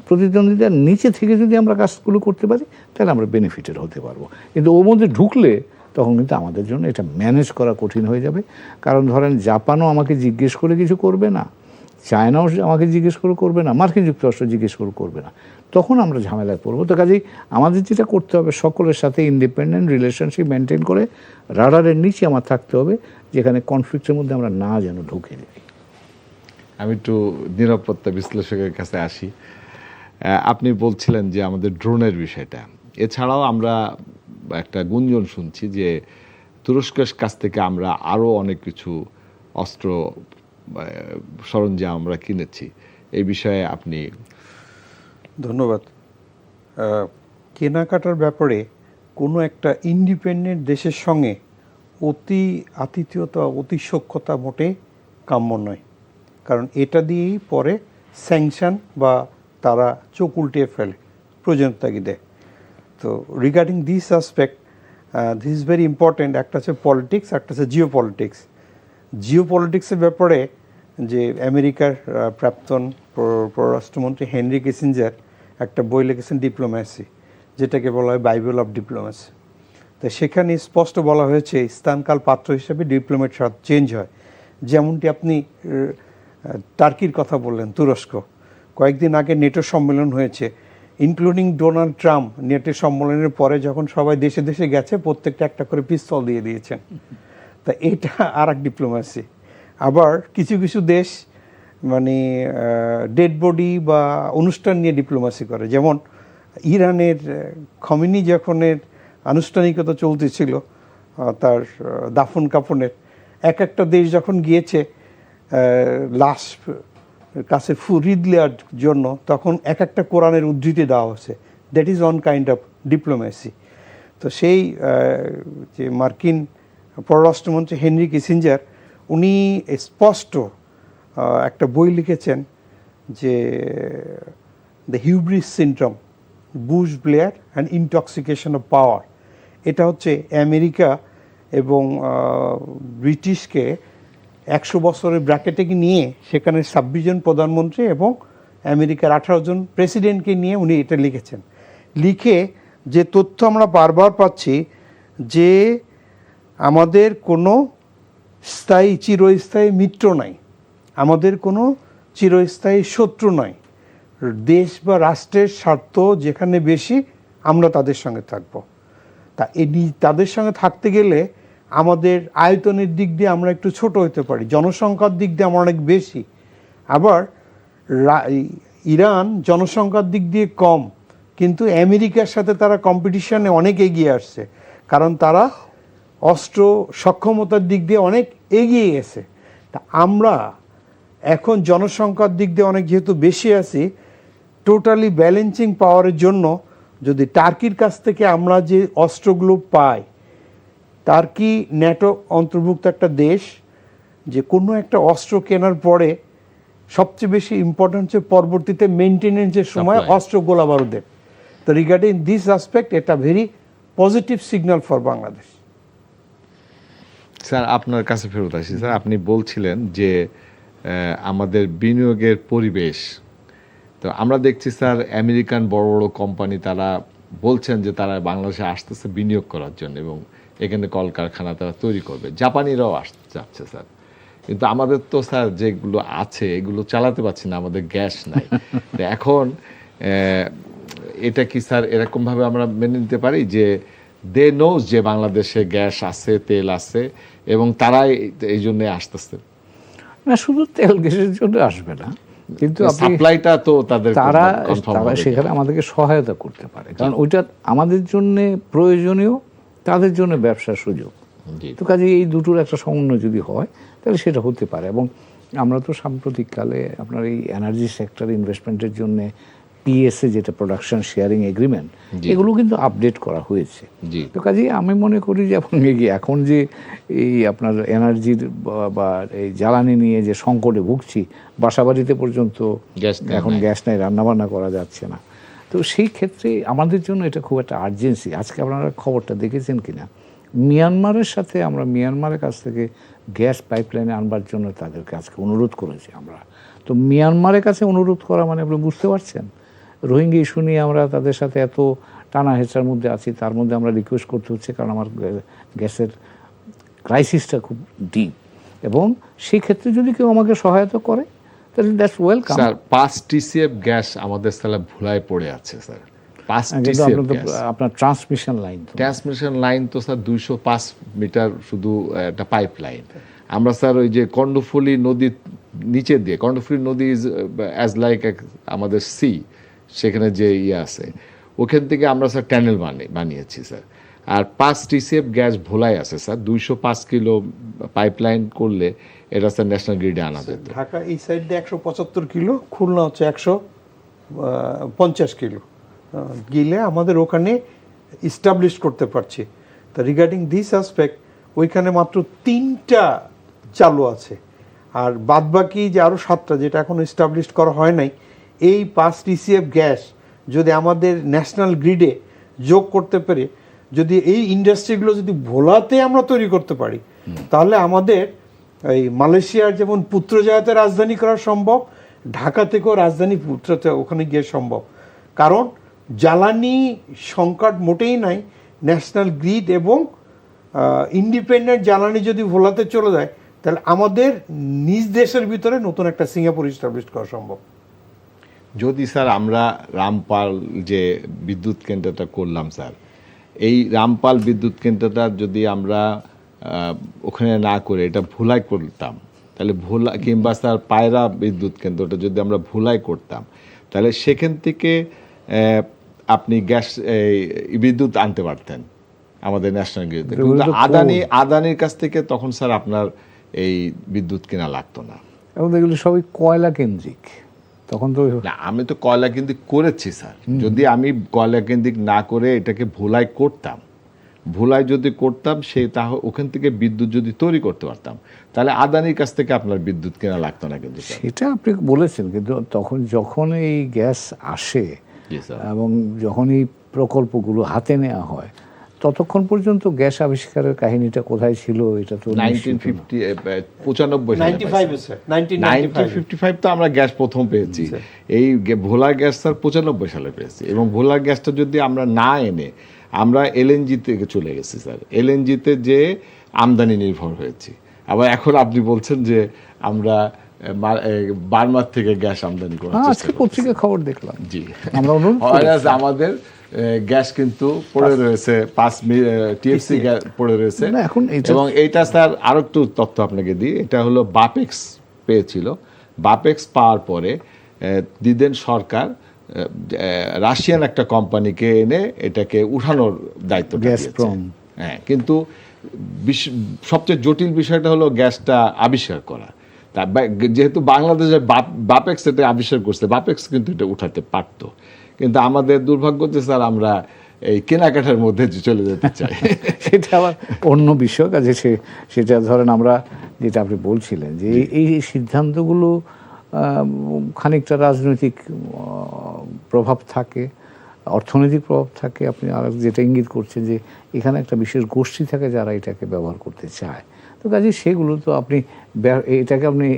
প্রতিদ্বন্দ্বিতার নিচে থেকে যদি আমরা কাজগুলো করতে পারি তাহলে আমরা বেনিফিটেড হতে পারবো। কিন্তু ওর মধ্যে ঢুকলে তখন কিন্তু আমাদের জন্য এটা ম্যানেজ করা কঠিন হয়ে যাবে। কারণ ধরেন জাপানও আমাকে জিজ্ঞেস করে কিছু করবে না, চায়নাও আমাকে জিজ্ঞেস করে করবে না, মার্কিন যুক্তরাষ্ট্র জিজ্ঞেস করে করবে না, তখন আমরা ঝামেলায় পড়বো। তো কাজেই আমাদের যেটা করতে হবে সকলের সাথে ইন্ডিপেন্ডেন্ট রিলেশনশিপ মেনটেন করে রাডারের নিচে আমার থাকতে হবে, যেখানে কনফ্লিক্টের মধ্যে আমরা না যেন ঢুকে যাই। আমি একটু নিরাপত্তা বিশ্লেষকের কাছে আসি। আপনি বলছিলেন যে আমাদের ড্রোনের বিষয়টা, এছাড়াও আমরা একটা গুঞ্জন শুনছি যে তুরস্কের কাছ থেকে আমরা আরও অনেক কিছু অস্ত্র সরঞ্জাম আমরা কিনেছি। এই বিষয়ে আপনি? ধন্যবাদ। কেনাকাটার ব্যাপারে কোনো একটা ইন্ডিপেন্ডেন্ট দেশের সঙ্গে অতি আতিথেয়তা, অতি সখ্যতা মোটে কাম্য নয়। কারণ এটা দিয়েই পরে স্যাংশন বা তারা চোখ উল্টিয়ে ফেলে প্রয়োজনীয় তাগিদে। তো regarding this aspect, this is very important. একটা হচ্ছে পলিটিক্স, একটা হচ্ছে জিও পলিটিক্স। জিও পলিটিক্সের ব্যাপারে যে আমেরিকার প্রাক্তন পররাষ্ট্রমন্ত্রী হেনরি কিসিঞ্জার একটা বই লিখেছেন ডিপ্লোম্যাসি, যেটাকে বলা হয় বাইবেল অফ ডিপ্লোম্যাসি। তো সেখানে স্পষ্ট বলা হয়েছে স্থানকাল পাত্র হিসেবে ডিপ্লোমেট চেঞ্জ হয়। যেমনটি আপনি টার্কির কথা বললেন, তুরস্ক কয়েকদিন আগে নেটো সম্মেলন হয়েছে, ইনক্লুডিং ডোনাল্ড ট্রাম্প। নেটো সম্মেলনের পরে যখন সবাই দেশে দেশে গেছে প্রত্যেকটা একটা করে পিস্তল দিয়ে দিয়েছেন। তা এটা আর এক ডিপ্লোম্যাসি। আবার কিছু কিছু দেশ মানে ডেড বডি বা অনুষ্ঠান নিয়ে ডিপ্লোম্যাসি করে। যেমন ইরানের খমেনি যখনের আনুষ্ঠানিকতা চলতেছিল তার দাফন কাফনের, একটা দেশ যখন গিয়েছে লাশ কাছে হৃদ দেওয়ার জন্য, তখন একটা কোরআনের উদ্ধৃতি দেওয়া হচ্ছে। That is one kind of diplomacy. তো সেই যে মার্কিন পররাষ্ট্রমন্ত্রী হেনরি কিসিঞ্জার, উনি স্পষ্ট একটা বই লিখেছেন যে the hubris syndrome, Bush Blair and intoxication of power. এটা হচ্ছে আমেরিকা এবং ব্রিটিশকে 100 বছরের ব্র্যাকেটে নিয়ে সেখানে 26 জন প্রধানমন্ত্রী এবং আমেরিকার 18 জন প্রেসিডেন্টকে নিয়ে উনি এটা লিখেছেন। লিখে যে তথ্য আমরা বারবার পাচ্ছি যে আমাদের কোনো চিরস্থায়ী মিত্র নাই, আমাদের কোনো চিরস্থায়ী শত্রু নয়। দেশ বা রাষ্ট্রের স্বার্থ যেখানে বেশি আমরা তাদের সঙ্গে থাকব। তা তাদের সঙ্গে থাকতে গেলে আমাদের আয়তনের দিক দিয়ে আমরা একটু ছোট হতে পারি, জনসংখ্যার দিক দিয়ে আমরা অনেক বেশি। আবার ইরান জনসংখ্যার দিক দিয়ে কম, কিন্তু আমেরিকার সাথে তারা কম্পিটিশনে অনেক এগিয়ে আসছে, কারণ তারা অস্ত্র সক্ষমতার দিক দিয়ে অনেক এগিয়ে গেছে। তা আমরা এখন জনসংখ্যার দিক দিয়ে অনেক যেহেতু বেশি আছি, টোটালি ব্যালেন্সিং পাওয়ারের জন্য যদি টার্কির কাছ থেকে আমরা যে অস্ত্রগুলো পাই, টার্কি ন্যাটো অন্তর্ভুক্ত একটা দেশ, যে কোনো একটা অস্ত্র কেনার পরে সবচেয়ে বেশি ইম্পর্টেন্ট হচ্ছে পরবর্তীতে মেনটেনেন্সের সময় অস্ত্র গোলা বারুদের। তো রিগার্ডিং দিস অ্যাসপেক্ট এটা very positive signal for Bangladesh. Sir আপনার কাছে ফেরত আসি স্যার, আপনি বলছিলেন যে আমাদের বিনিয়োগের পরিবেশ, তো আমরা দেখছি স্যার আমেরিকান বড় বড় কোম্পানি তারা বলছেন যে তারা বাংলাদেশে আসতেছে বিনিয়োগ করার জন্য এবং এখানে কলকারখানা তারা তৈরি করবে, জাপানিরাও আসতে যাচ্ছে স্যার। কিন্তু আমাদের তো স্যার যেগুলো আছে এগুলো চালাতে পারছি না, আমাদের গ্যাস নাই। তো এখন এটা কি স্যার এরকমভাবে আমরা মেনে নিতে পারি যে দে নোজ যে বাংলাদেশে গ্যাস আছে, তেল আছে এবং তারাই এই জন্য আসতেছে? না, শুধু তেল গ্যাসের জন্য আসবে না, কিন্তু সাপ্লাইটা তো তাদের তারা সেখানে আমাদেরকে সহায়তা করতে পারে, কারণ ওইটা আমাদের জন্য প্রয়োজনীয়, তাদের জন্য ব্যবসার সুযোগ। তো কাজে এই দুটোর একটা সমন্বয় যদি হয় তাহলে সেটা হতে পারে। এবং আমরা তো সাম্প্রতিককালে আপনার এই এনার্জি সেক্টর ইনভেস্টমেন্টের জন্য পিএসএ, যেটা প্রোডাকশন শেয়ারিং এগ্রিমেন্ট, এগুলো কিন্তু আপডেট করা হয়েছে। তো কাজেই আমি মনে করি যে এখন যে এই আপনার এনার্জির বা এই জ্বালানি নিয়ে যে সংকটে ভুগছি, বাসাবাড়িতে পর্যন্ত এখন গ্যাস নেই, রান্নাবান্না করা যাচ্ছে না। তো সেই ক্ষেত্রে আমাদের জন্য এটা খুব একটা আর্জেন্সি। আজকে আপনারা খবরটা দেখেছেন কিনা, মিয়ানমারের সাথে আমরা মিয়ানমারের কাছ থেকে গ্যাস পাইপলাইনে আনবার জন্য তাদেরকে আজকে অনুরোধ করেছি আমরা। তো মিয়ানমারের কাছে অনুরোধ করা মানে আপনি বুঝতে পারছেন, রোহিঙ্গা ইস্যু নিয়ে আমরা তাদের সাথে এত টানা হেঁচার মধ্যে আছি, তার মধ্যে আমরা রিকোয়েস্ট করতে হচ্ছে, কারণ আমার গ্যাসের ক্রাইসিসটা খুব ডিপ। এবং সেই ক্ষেত্রে যদি কেউ আমাকে সহায়তা করে তাহলে that's welcome. Sir 5 TCF gas আমাদের সালা ভুলায় পড়ে আছে স্যার। 5 TCF আপনার ট্রান্সমিশন লাইন তো স্যার 205 মিটার শুধু একটা পাইপ লাইন। আমরা স্যার ওই যে কর্ণফুলী নদীর নিচে দিয়ে, কর্ণফুলী নদী ইজ অ্যাজ লাইক আমাদের সি, সেখানে যে আছে ওখান থেকে আমরা স্যার ট্যানেল বানিয়েছি স্যার। আর 5 TCF গ্যাস ভোলাই আছে স্যার। 205 কিলো পাইপলাইন করলে এটা স্যার ন্যাশনাল গ্রিডে আনা যেত। ঢাকা এই সাইড দিয়ে 175 কিলো, খুলনা হচ্ছে 150 কিলো গিলে আমাদের ওখানে ইস্টাবলিশ করতে পারছি। তা রিগার্ডিং দিস অ্যাসপেক্ট ওইখানে মাত্র 3টা চালু আছে, আর বাদবাকি যে আরও 7টা যেটা এখন ইস্টাবলিশ করা হয় নাই, এই 5 TCF গ্যাস যদি আমাদের ন্যাশনাল গ্রিডে যোগ করতে পারে, যদি এই ইন্ডাস্ট্রিগুলো যদি ভোলাতে আমরা তৈরি করতে পারি, তাহলে আমাদের এই মালয়েশিয়ার যেমন পুত্রজায়াতে রাজধানী করা সম্ভব, ঢাকা থেকেও রাজধানী পুত্রতে ওখানে গিয়ে সম্ভব। কারণ জ্বালানি সংকট মোটেই নাই, ন্যাশনাল গ্রিড এবং ইন্ডিপেন্ডেন্ট জ্বালানি যদি ভোলাতে চলে যায়, তাহলে আমাদের নিজ দেশের ভিতরে নতুন একটা সিঙ্গাপুর ইস্টাবলিশ করা সম্ভব। যদি স্যার আমরা রামপাল যে বিদ্যুৎ কেন্দ্রটা করলাম স্যার, এই রামপাল বিদ্যুৎ কেন্দ্রটা যদি আমরা ওখানে না করে এটা ভোলাই করতাম, তাহলে ভোলা কিংবা স্যার পায়রা বিদ্যুৎ কেন্দ্রটা যদি আমরা ভোলাই করতাম, তাহলে সেখান থেকে আপনি গ্যাস বিদ্যুৎ আনতে পারতেন আমাদের ন্যাশনাল গ্রিড। কিন্তু আদানির কাছ থেকে তখন স্যার আপনার এই বিদ্যুৎ কেনা লাগতো না। এবং এগুলো সবই কয়লা কেন্দ্রিক, তখন তো না, আমি তো কয়লা কেন্দ্রিক করেছি স্যার। যদি আমি কয়লা কেন্দ্রিক না করে এটাকে ভোলাই করতাম, ভোলাই যদি করতাম, তাহলে ওখান থেকে বিদ্যুৎ যদি তৈরি করতে পারতাম, তাহলে আদানির কাছ থেকে আপনার বিদ্যুৎ কেনা লাগতো না। কিন্তু সেটা আপনি বলেছেন, কিন্তু তখন যখন এই গ্যাস আসে এবং যখন এই প্রকল্পগুলো হাতে নেওয়া হয়, ততক্ষণ পর্যন্ত গ্যাস আবিষ্কারের কাহিনীটা কোথায় ছিল? এটা তো 1955 তো আমরা গ্যাস প্রথম পেয়েছি। এই ভোলা গ্যাস স্যার 95 সালে পেয়েছি। এবং ভোলা গ্যাসটা যদি আমরা না এনে আমরা এলএনজি থেকে চলে গেছি স্যার, এলএনজিতে যে আমদানি নির্ভর হয়েছি। আবার এখন আপনি বলছেন যে আমরা বার্মার থেকে গ্যাস আমদানি করার হ্যাঁ, চেষ্টা আজকে করতেছে। পত্রিকায় খবর দেখলাম। জি, আমরা অনুরোধ Whereas করেছি। আমাদের গ্যাস কিন্তু পড়ে রয়েছে 5 টিএফসি গ্যাস পড়ে রয়েছে। না, এখন এটা- এবং এইটা স্যার আরো একটু তথ্য আপনাকে দিই, এটা হলো বাপেক্স পেয়েছিল। বাপেক্স পাওয়ার পরে দিদেন সরকার রাশিয়ান একটা কোম্পানিকে এনে এটাকে উঠানোর দায়িত্বটা দিয়েছে। গ্যাসপ্রম। হ্যাঁ, কিন্তু সবচেয়ে জটিল বিষয়টা হলো গ্যাসটা আবিষ্কার করা। যেহেতু বাংলাদেশে বাপেক্স এটা আবিষ্কার করছে, বাপেক্স কিন্তু এটা উঠাতে পারতো, কিন্তু আমাদের দুর্ভাগ্য যে স্যার আমরা এই কেনাকাটার মধ্যে চলে যেতে চাই। সেটা আবার অন্য বিষয়, কাজে সেটা ধরেন আমরা যেটা আপনি বলছিলেন যে এই সিদ্ধান্তগুলো খানিকটা রাজনৈতিক প্রভাব থাকে, অর্থনৈতিক প্রভাব থাকে। আপনি আর যেটা ইঙ্গিত করছেন যে এখানে একটা বিশেষ গোষ্ঠী থাকে যারা এটাকে ব্যবহার করতে চায়, তো কাজে সেগুলো তো আপনি এটাকে আপনি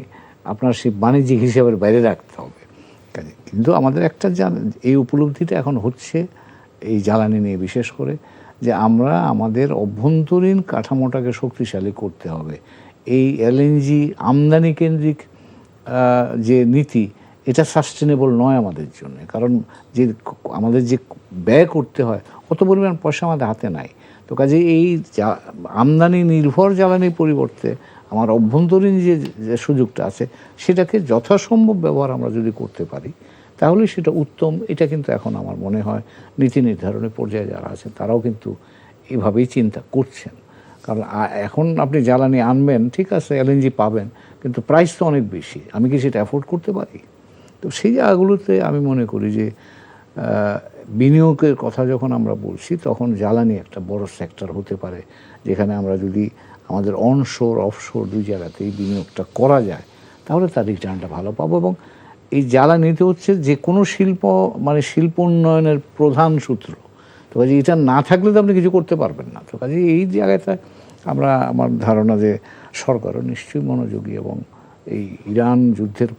আপনার সেই বাণিজ্যিক হিসাবের বাইরে রাখতে হবে। কাজে কিন্তু আমাদের একটা এই উপলব্ধিটা এখন হচ্ছে এই জ্বালানি নিয়ে, বিশেষ করে যে আমরা আমাদের অভ্যন্তরীণ কাঠামোটাকে শক্তিশালী করতে হবে। এই এলএনজি আমদানি কেন্দ্রিক যে নীতি, এটা সাস্টেনেবল নয় আমাদের জন্য। কারণ যে আমাদের যে ব্যয় করতে হয় অত পরিমাণ পয়সা আমাদের হাতে নাই। তো কাজে এই আমদানি নির্ভর জ্বালানির পরিবর্তে আমার অভ্যন্তরীণ যে সুযোগটা আছে সেটাকে যথাসম্ভব ব্যবহার আমরা যদি করতে পারি তাহলে সেটা উত্তম। এটা কিন্তু এখন আমার মনে হয় নীতি নির্ধারণের পর্যায়ে যারা আছে তারাও কিন্তু এভাবেই চিন্তা করছেন। কারণ এখন আপনি জ্বালানি আনবেন, ঠিক আছে, এলএনজি পাবেন, কিন্তু প্রাইস তো অনেক বেশি। আমি কি সেটা অ্যাফোর্ড করতে পারি? তো সেই জায়গাগুলোতে আমি মনে করি যে বিনিয়োগের কথা যখন আমরা বলছি তখন জ্বালানি একটা বড় সেক্টর হতে পারে, যেখানে আমরা যদি আমাদের অনশোর অফশোর দুই জায়গাতেই বিনিয়োগটা করা যায় তাহলে তার রিটার্নটা ভালো পাবো। এবং এই জ্বালানিতে হচ্ছে যে কোনো শিল্প, মানে শিল্প উন্নয়নের প্রধান সূত্র। তো কাজে এটা না থাকলে তো আপনি কিছু করতে পারবেন না। তো কাজে এই জায়গাটা আমার ধারণা যে সরকারও নিশ্চয়ই মনোযোগী, এবং এই ইরান যুদ্ধের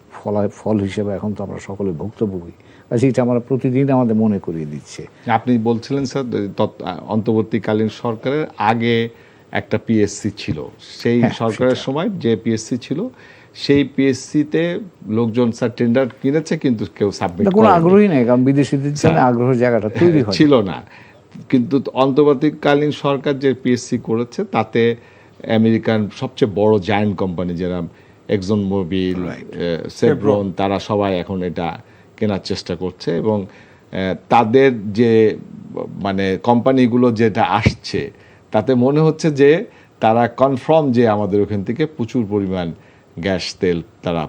ফল হিসেবে এখন তো আমরা সকলে ভুক্তভোগী। কাজে এটা আমরা প্রতিদিন আমাদের মনে করিয়ে দিচ্ছে। আপনি বলছিলেন স্যার অন্তর্বর্তীকালীন সরকারের আগে একটা পিএসসি ছিল, সেই সরকারের সময় যে পিএসসি ছিল সেই পিএসসিতে লোকজন স্যার টেন্ডার কিনেছে কিন্তু কেউ সাবমিট কোনো আগ্রহী নেই, কারণ বিদেশিদের জন্য আগ্রহের জায়গাটা তৈরি হয় ছিল না। কিন্তু অন্তর্বর্তীকালীন সরকার যে পিএসসি করেছে তাতে আমেরিকান সবচেয়ে বড় জায়ান্ট কোম্পানি যেরকম এক্সন মোবিল, সেভরন, তারা সবাই এখন এটা কেনার চেষ্টা করছে। এবং তাদের যে মানে কোম্পানিগুলো যেটা আসছে তাতে মনে হচ্ছে যে তারা কনফার্ম যে আমাদের ওখান থেকে প্রচুর পরিমাণ গ্যাস তেল তারা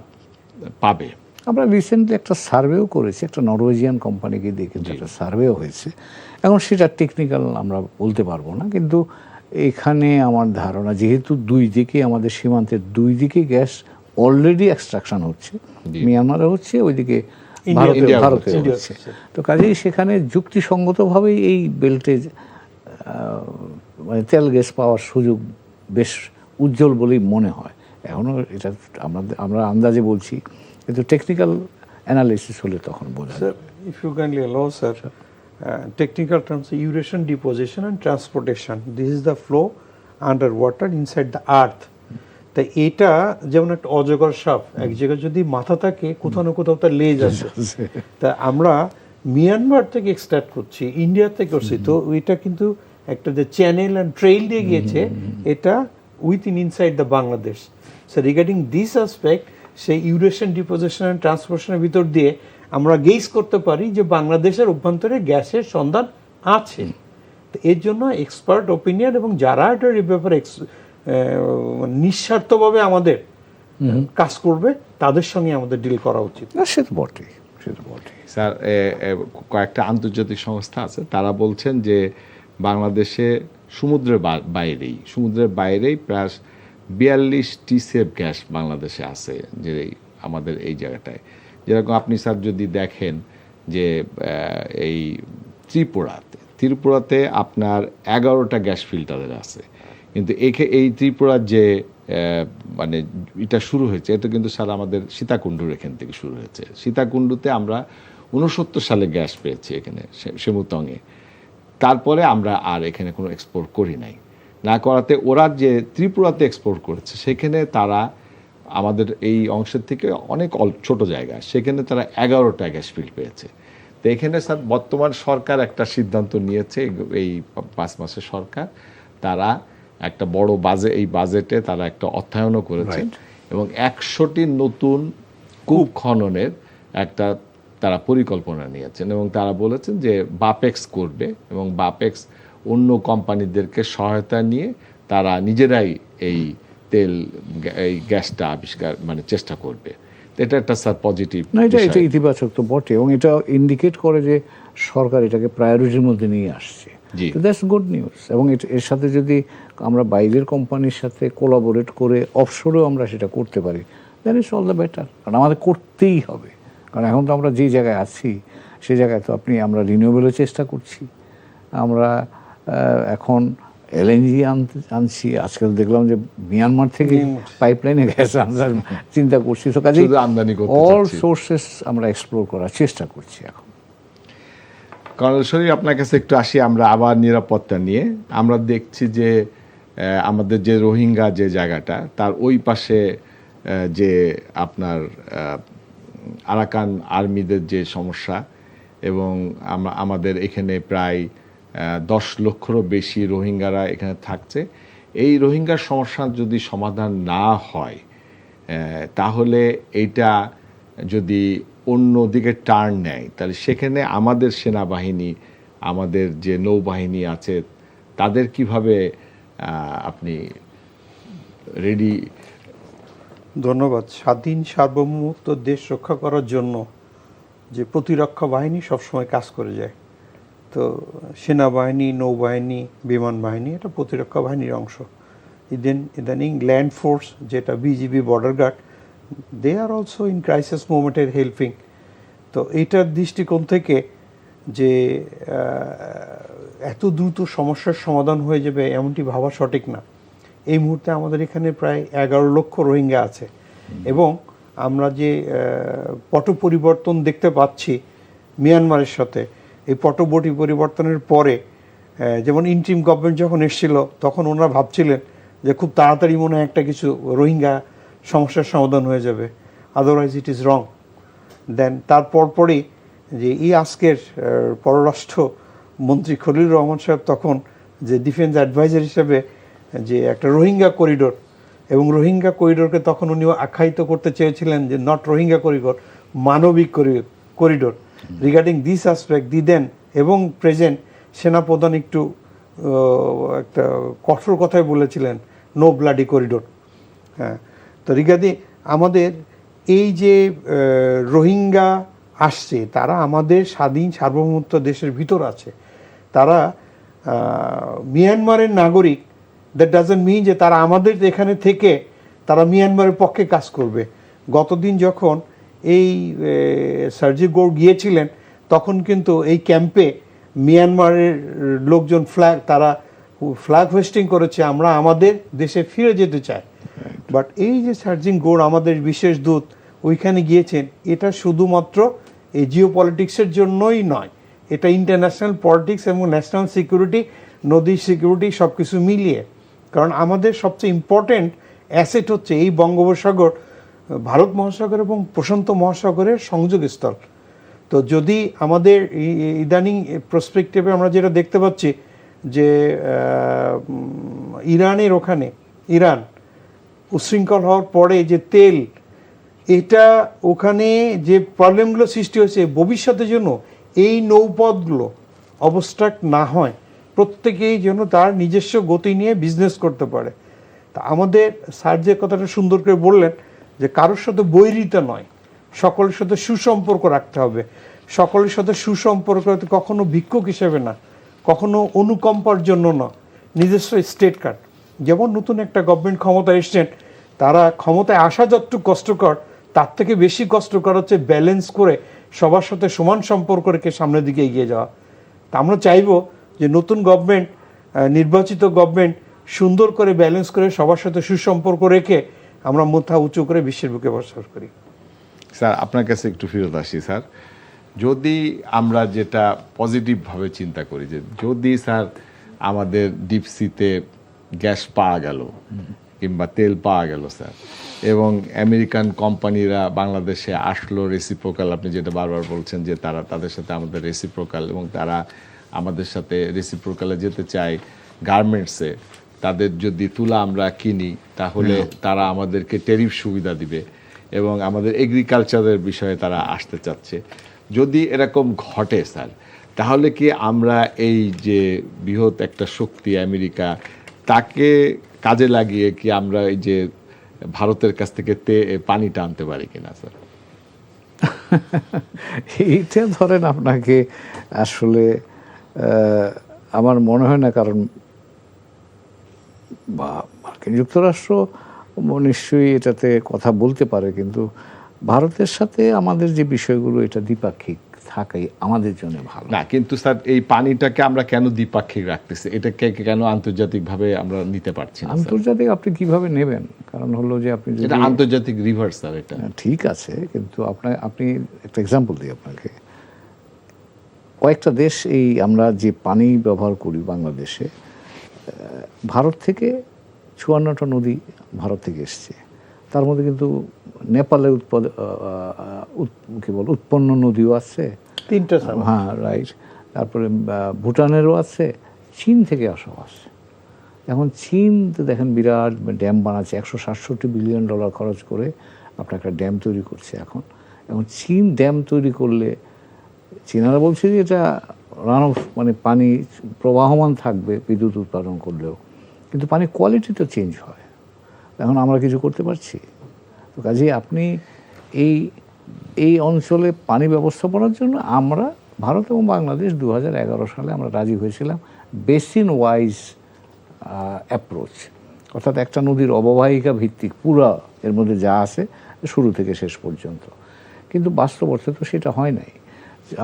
পাবে। আমরা রিসেন্টলি একটা সার্ভেও করেছি, একটা নরওয়েজিয়ান কোম্পানিকে দিয়ে কিন্তু একটা সার্ভেও হয়েছে। এখন সেটা টেকনিক্যাল আমরা বলতে পারবো না, কিন্তু এখানে আমার ধারণা যেহেতু দুই দিকে আমাদের সীমান্তের দুই দিকে গ্যাস অলরেডি এক্সট্রাকশন হচ্ছে, মিয়ানমারে হচ্ছে, ওইদিকে ভারতে হচ্ছে। তো কাজেই সেখানে যুক্তিসঙ্গতভাবেই এই বেল্টে মানে তেল গ্যাস পাওয়ার সুযোগ বেশ উজ্জ্বল বলেই মনে হয়। এখনও এটা আমরা আন্দাজে বলছি, কিন্তু টেকনিক্যাল অ্যানালিসিস হলে তখন বোঝা Sir, if you kindly allow, sir, technical terms, Eurasian deposition and transportation. This is the flow underwater inside the earth. তা এটা যেমন একটা অজগর সাপ, এক জায়গায় যদি মাথা থাকে কোথাও না কোথাও তার লেজ আছে। তা আমরা মিয়ানমার থেকে এক্সট্রাক্ট করছি, ইন্ডিয়া থেকে করছি, তো এটা কিন্তু একটা যে চ্যানেল অ্যান্ড ট্রেইল দিয়ে গিয়েছে, এটা with inside the Bangladesh. So regarding this aspect, সেই ইউরেশিয়ান ডিপোজিশন অ্যান্ড ট্রান্সপোর্টেশনের ভিতর দিয়ে আমরা গেজ করতে পারি যে বাংলাদেশের অভ্যন্তরে গ্যাসের সন্ধান আছে। তো এর জন্য এক্সপার্ট ওপিনিয়ন এবং যারা এটার ব্যাপারে নিঃস্বার্থভাবে আমাদের কাজ করবে তাদের সঙ্গে আমাদের ডিল করা উচিত। না, সে তো বটেই, সে তো বটেই। স্যার কয়েকটা আন্তর্জাতিক সংস্থা আছে, তারা বলছেন যে বাংলাদেশে সমুদ্রের বাইরেই প্রায় 42 টিসিএফ গ্যাস বাংলাদেশে আছে, যে আমাদের এই জায়গাটায়। যেরকম আপনি স্যার যদি দেখেন যে এই ত্রিপুরাতে আপনার 11টা গ্যাস ফিল্টারের আছে, কিন্তু এই ত্রিপুরার যে মানে এটা শুরু হয়েছে, এটা কিন্তু স্যার আমাদের সীতাকুণ্ডুর এখান থেকে শুরু হয়েছে। সীতাকুণ্ডুতে আমরা 69 সালে গ্যাস পেয়েছি এখানে সেমুতংয়ে। তারপরে আমরা আর এখানে কোনো এক্সপোর্ট করি নাই। না করাতে ওরা যে ত্রিপুরাতে এক্সপোর্ট করেছে সেখানে তারা আমাদের এই অংশের থেকে অনেক ছোট জায়গা, সেখানে তারা 11টা গ্যাস ফিল্ড পেয়েছে। তো এখানে স্যার বর্তমান সরকার একটা সিদ্ধান্ত নিয়েছে, এই 5 মাসের সরকার, তারা একটা বড় এই বাজেটে তারা একটা অর্থায়নও করেছে এবং 100টি নতুন কূপ খননের একটা তারা পরিকল্পনা নিয়েছেন এবং তারা বলেছেন যে বাপেক্স করবে এবং বাপেক্স অন্য কোম্পানিদেরকে সহায়তা নিয়ে তারা নিজেরাই এই এই গ্যাসটা আবিষ্কার চেষ্টা করবে। এটা একটা স্যার পজিটিভ না, এটা ইতিবাচক তো বটে এবং এটা ইন্ডিকেট করে যে সরকার এটাকে প্রায়োরিটির মধ্যে নিয়ে আসছে। তো দ্যাটস গুড নিউজ। এবং এর সাথে যদি আমরা বাইরের কোম্পানির সাথে কোলাবোরেট করে অফশোরেও আমরা সেটা করতে পারি, that is all the better. কারণ আমাদের করতেই হবে, কারণ এখন তো আমরা যে জায়গায় আছি সেই জায়গায় তো আমরা রিনিউয়েবলের চেষ্টা করছি, আমরা এখন এলএনজি আনছি, আজকাল দেখলাম যে মিয়ানমার থেকে পাইপলাইনে গ্যাস আনার চিন্তা করছি। তো কাজে অল সোর্সেস আমরা এক্সপ্লোর করার চেষ্টা করছি এখন। কর্নেল শরীফ, আপনার কাছে একটু আসি আমরা আবার নিরাপত্তা নিয়ে। আমরা দেখছি যে আমাদের যে রোহিঙ্গা যে জায়গাটা, তার ওই পাশে যে আপনার আরাকান আর্মিদের যে সমস্যা, এবং আমাদের এখানে প্রায় 10 লক্ষেরও বেশি রোহিঙ্গারা এখানে থাকছে। এই রোহিঙ্গার সমস্যা যদি সমাধান না হয়, তাহলে এইটা যদি অন্য দিকে টার্ন নেয়, তাহলে সেখানে আমাদের সেনাবাহিনী, আমাদের যে নৌবাহিনী আছে, তাদের কিভাবে আপনি রেডি? ধন্যবাদ। স্বাধীন সার্বভৌমত্ব দেশ রক্ষা করার জন্য যে প্রতিরক্ষা বাহিনী সবসময় কাজ করে যায়, তো সেনাবাহিনী, নৌবাহিনী, বিমান বাহিনী এটা প্রতিরক্ষা বাহিনীর অংশ। ইদানিং ল্যান্ড ফোর্স যেটা BGB, border guard, they are also in crisis মোমেন্টের হেল্পিং। তো এইটার দৃষ্টিকোণ থেকে যে এত দ্রুত সমস্যার সমাধান হয়ে যাবে এমনটি ভাবা সঠিক না। এই মুহূর্তে আমাদের এখানে প্রায় 11 লক্ষ রোহিঙ্গা আছে এবং আমরা যে পট পরিবর্তন দেখতে পাচ্ছি মিয়ানমারের সাথে, এই পটবটি পরিবর্তনের পরে যেমন ইন্টিম গভর্নমেন্ট যখন এসেছিল তখন ওনারা ভাবছিলেন যে খুব তাড়াতাড়ি মনে হয় একটা কিছু রোহিঙ্গা সমস্যার সমাধান হয়ে যাবে, আদারওয়াইজ ইট ইজ রং। দেন তারপরই যে আজকের পররাষ্ট্র মন্ত্রী খলিলুর রহমান সাহেব তখন যে ডিফেন্স অ্যাডভাইজার হিসেবে যে একটা রোহিঙ্গা করিডোর, এবং রোহিঙ্গা করিডোরকে তখন উনি আখ্যায়িত করতে চেয়েছিলেন যে নট রোহিঙ্গা করিডোর, মানবিক করিডোর। রিগার্ডিং দিস অ্যাসপেক্ট দি দেন এবং প্রেজেন্ট সেনাপ্রধান একটু একটা কঠোর কথাই বলেছিলেন, নো ব্লাডি করিডোর। হ্যাঁ, তো রিগার্ডিং আমাদের এই যে রোহিঙ্গা আসছে, তারা আমাদের স্বাধীন সার্বভৌমত্ব দেশের ভিতর আছে, তারা মিয়ানমারের নাগরিক। দ্যাট ডাজন্ট মিন যে তারা আমাদের এখানে থেকে তারা মিয়ানমারের পক্ষে কাজ করবে। গতদিন যখন এই সার্জি গৌড় গিয়েছিলেন তখন কিন্তু এই ক্যাম্পে মিয়ানমারের লোকজন তারা ফ্ল্যাগ হোয়েস্টিং করেছে, আমরা আমাদের দেশে ফিরে যেতে চাই। বাট এই যে সার্জিং গৌড় আমাদের বিশেষ দূত ওইখানে গিয়েছেন, এটা শুধুমাত্র এই জিও পলিটিক্সের জন্যই নয়, এটা ইন্টারন্যাশনাল পলিটিক্স এবং ন্যাশনাল সিকিউরিটি, নদীর সিকিউরিটি সব কিছু মিলিয়ে। কারণ আমাদের সবচেয়ে ইম্পর্টেন্ট অ্যাসেট হচ্ছে এই বঙ্গোপসাগর, ভারত মহাসাগর এবং প্রশান্ত মহাসাগরের সংযোগস্থল। তো যদি আমাদের ইদানিং প্রসপেক্টিভে আমরা যেটা দেখতে পাচ্ছি যে ইরানের ওখানে, ইরান উশৃঙ্খল হওয়ার পরে যে তেল, এটা ওখানে যে প্রবলেমগুলো সৃষ্টি হয়েছে, ভবিষ্যতের জন্য এই নৌপথগুলো অবস্ট্রাক্ট না হয়, প্রত্যেকেই যেন তার নিজস্ব গতি নিয়ে বিজনেস করতে পারে। তা আমাদের স্যার যে কথাটা সুন্দর করে বললেন যে কারোর সাথে বৈরিতা নয়, সকলের সাথে সুসম্পর্ক রাখতে হবে। সকলের সাথে সুসম্পর্ক কখনো ভিক্ষুক হিসেবে না, কখনো অনুকম্পার জন্য না, নিজস্ব স্টেট কার্ড। যেমন নতুন একটা গভর্নমেন্ট ক্ষমতায় এসছেন, তারা ক্ষমতায় আসা যতটুকু কষ্টকর, তার থেকে বেশি কষ্টকর হচ্ছে ব্যালেন্স করে সবার সাথে সমান সম্পর্ক রেখে সামনের দিকে এগিয়ে যাওয়া। তা আমরা চাইবো যে নতুন গভর্নমেন্ট, নির্বাচিত গভর্নমেন্ট সুন্দর করে ব্যালেন্স করে সবার সাথে সুসম্পর্ক রেখে আমরা মাথা উঁচু করে বিশ্বের বুকে বসবাস করি। স্যার, আপনার কাছে একটু ফেরত আসি স্যার। যদি আমরা যেটা পজিটিভভাবে চিন্তা করি যে যদি স্যার আমাদের ডিপসিতে গ্যাস পাওয়া গেল কিংবা তেল পাওয়া গেল স্যার, এবং আমেরিকান কোম্পানিরা বাংলাদেশে আসলো রেসিপ্রোকাল, আপনি যেটা বারবার বলছেন যে তারা তাদের সাথে আমাদের রেসিপ্রোকাল, এবং তারা আমাদের সাথে রেসিপ্রোকালে যেতে চায় গার্মেন্টসে, তাদের যদি তুলা আমরা কিনি তাহলে তারা আমাদেরকে ট্যারিফ সুবিধা দিবে, এবং আমাদের এগ্রিকালচারের বিষয়ে তারা আসতে চাচ্ছে। যদি এরকম ঘটে স্যার, তাহলে কি আমরা এই যে বৃহৎ একটা শক্তি আমেরিকা, তাকে কাজে লাগিয়ে কি আমরা এই যে ভারতের কাছ থেকে পানিটা আনতে পারি কিনা স্যার? এইটা ধরেন আপনাকে আসলে আমার মনে হয় না, কারণ মার্কিন যুক্তরাষ্ট্র নিশ্চয়ই এটাতে কথা বলতে পারে, কিন্তু ভারতের সাথে আমাদের যে বিষয়গুলো এটা দ্বিপাক্ষিক থাকাই আমাদের জন্য ভালো। না, কিন্তু স্যার এই পানিটাকে আমরা কেন দ্বিপাক্ষিক রাখতেছি, এটাকে কেন আন্তর্জাতিকভাবে আমরা নিতে পারছি না? আন্তর্জাতিক আপনি কিভাবে নেবেন? কারণ হলো যে আপনি যদি এটা আন্তর্জাতিক রিভার স্যার, এটা ঠিক আছে, কিন্তু আপনি একটা এক্সাম্পল দিই আপনাকে। কয়েকটা দেশ, এই আমরা যে পানি ব্যবহার করি বাংলাদেশে, ভারত থেকে 54টা নদী ভারত থেকে এসছে। তার মধ্যে কিন্তু নেপালের উৎপন্ন নদীও আছে, 3টা। হ্যাঁ রাইট। তারপরে ভুটানেরও আছে, চীন থেকে আসাও আছে। এখন চীন তো দেখেন বিরাট ড্যাম বানাচ্ছে, $167 বিলিয়ন খরচ করে আপনার একটা ড্যাম তৈরি করছে এখন চীন ড্যাম তৈরি করলে, চীনারা বলছে যে এটা রান অফ, মানে পানি প্রবাহমান থাকবে বিদ্যুৎ উৎপাদন করলেও, কিন্তু পানির কোয়ালিটি তো চেঞ্জ হয়। এখন আমরা কিছু করতে পারছি? তো কাজেই আপনি এই অঞ্চলে পানি ব্যবস্থাপনার জন্য আমরা, ভারত এবং বাংলাদেশ 2011 সালে আমরা রাজি হয়েছিলাম বেসিন ওয়াইজ অ্যাপ্রোচ, অর্থাৎ একটা নদীর অববাহিকা ভিত্তিক পুরা এর মধ্যে যা আছে শুরু থেকে শেষ পর্যন্ত। কিন্তু বাস্তব অর্থে তো সেটা হয় নাই।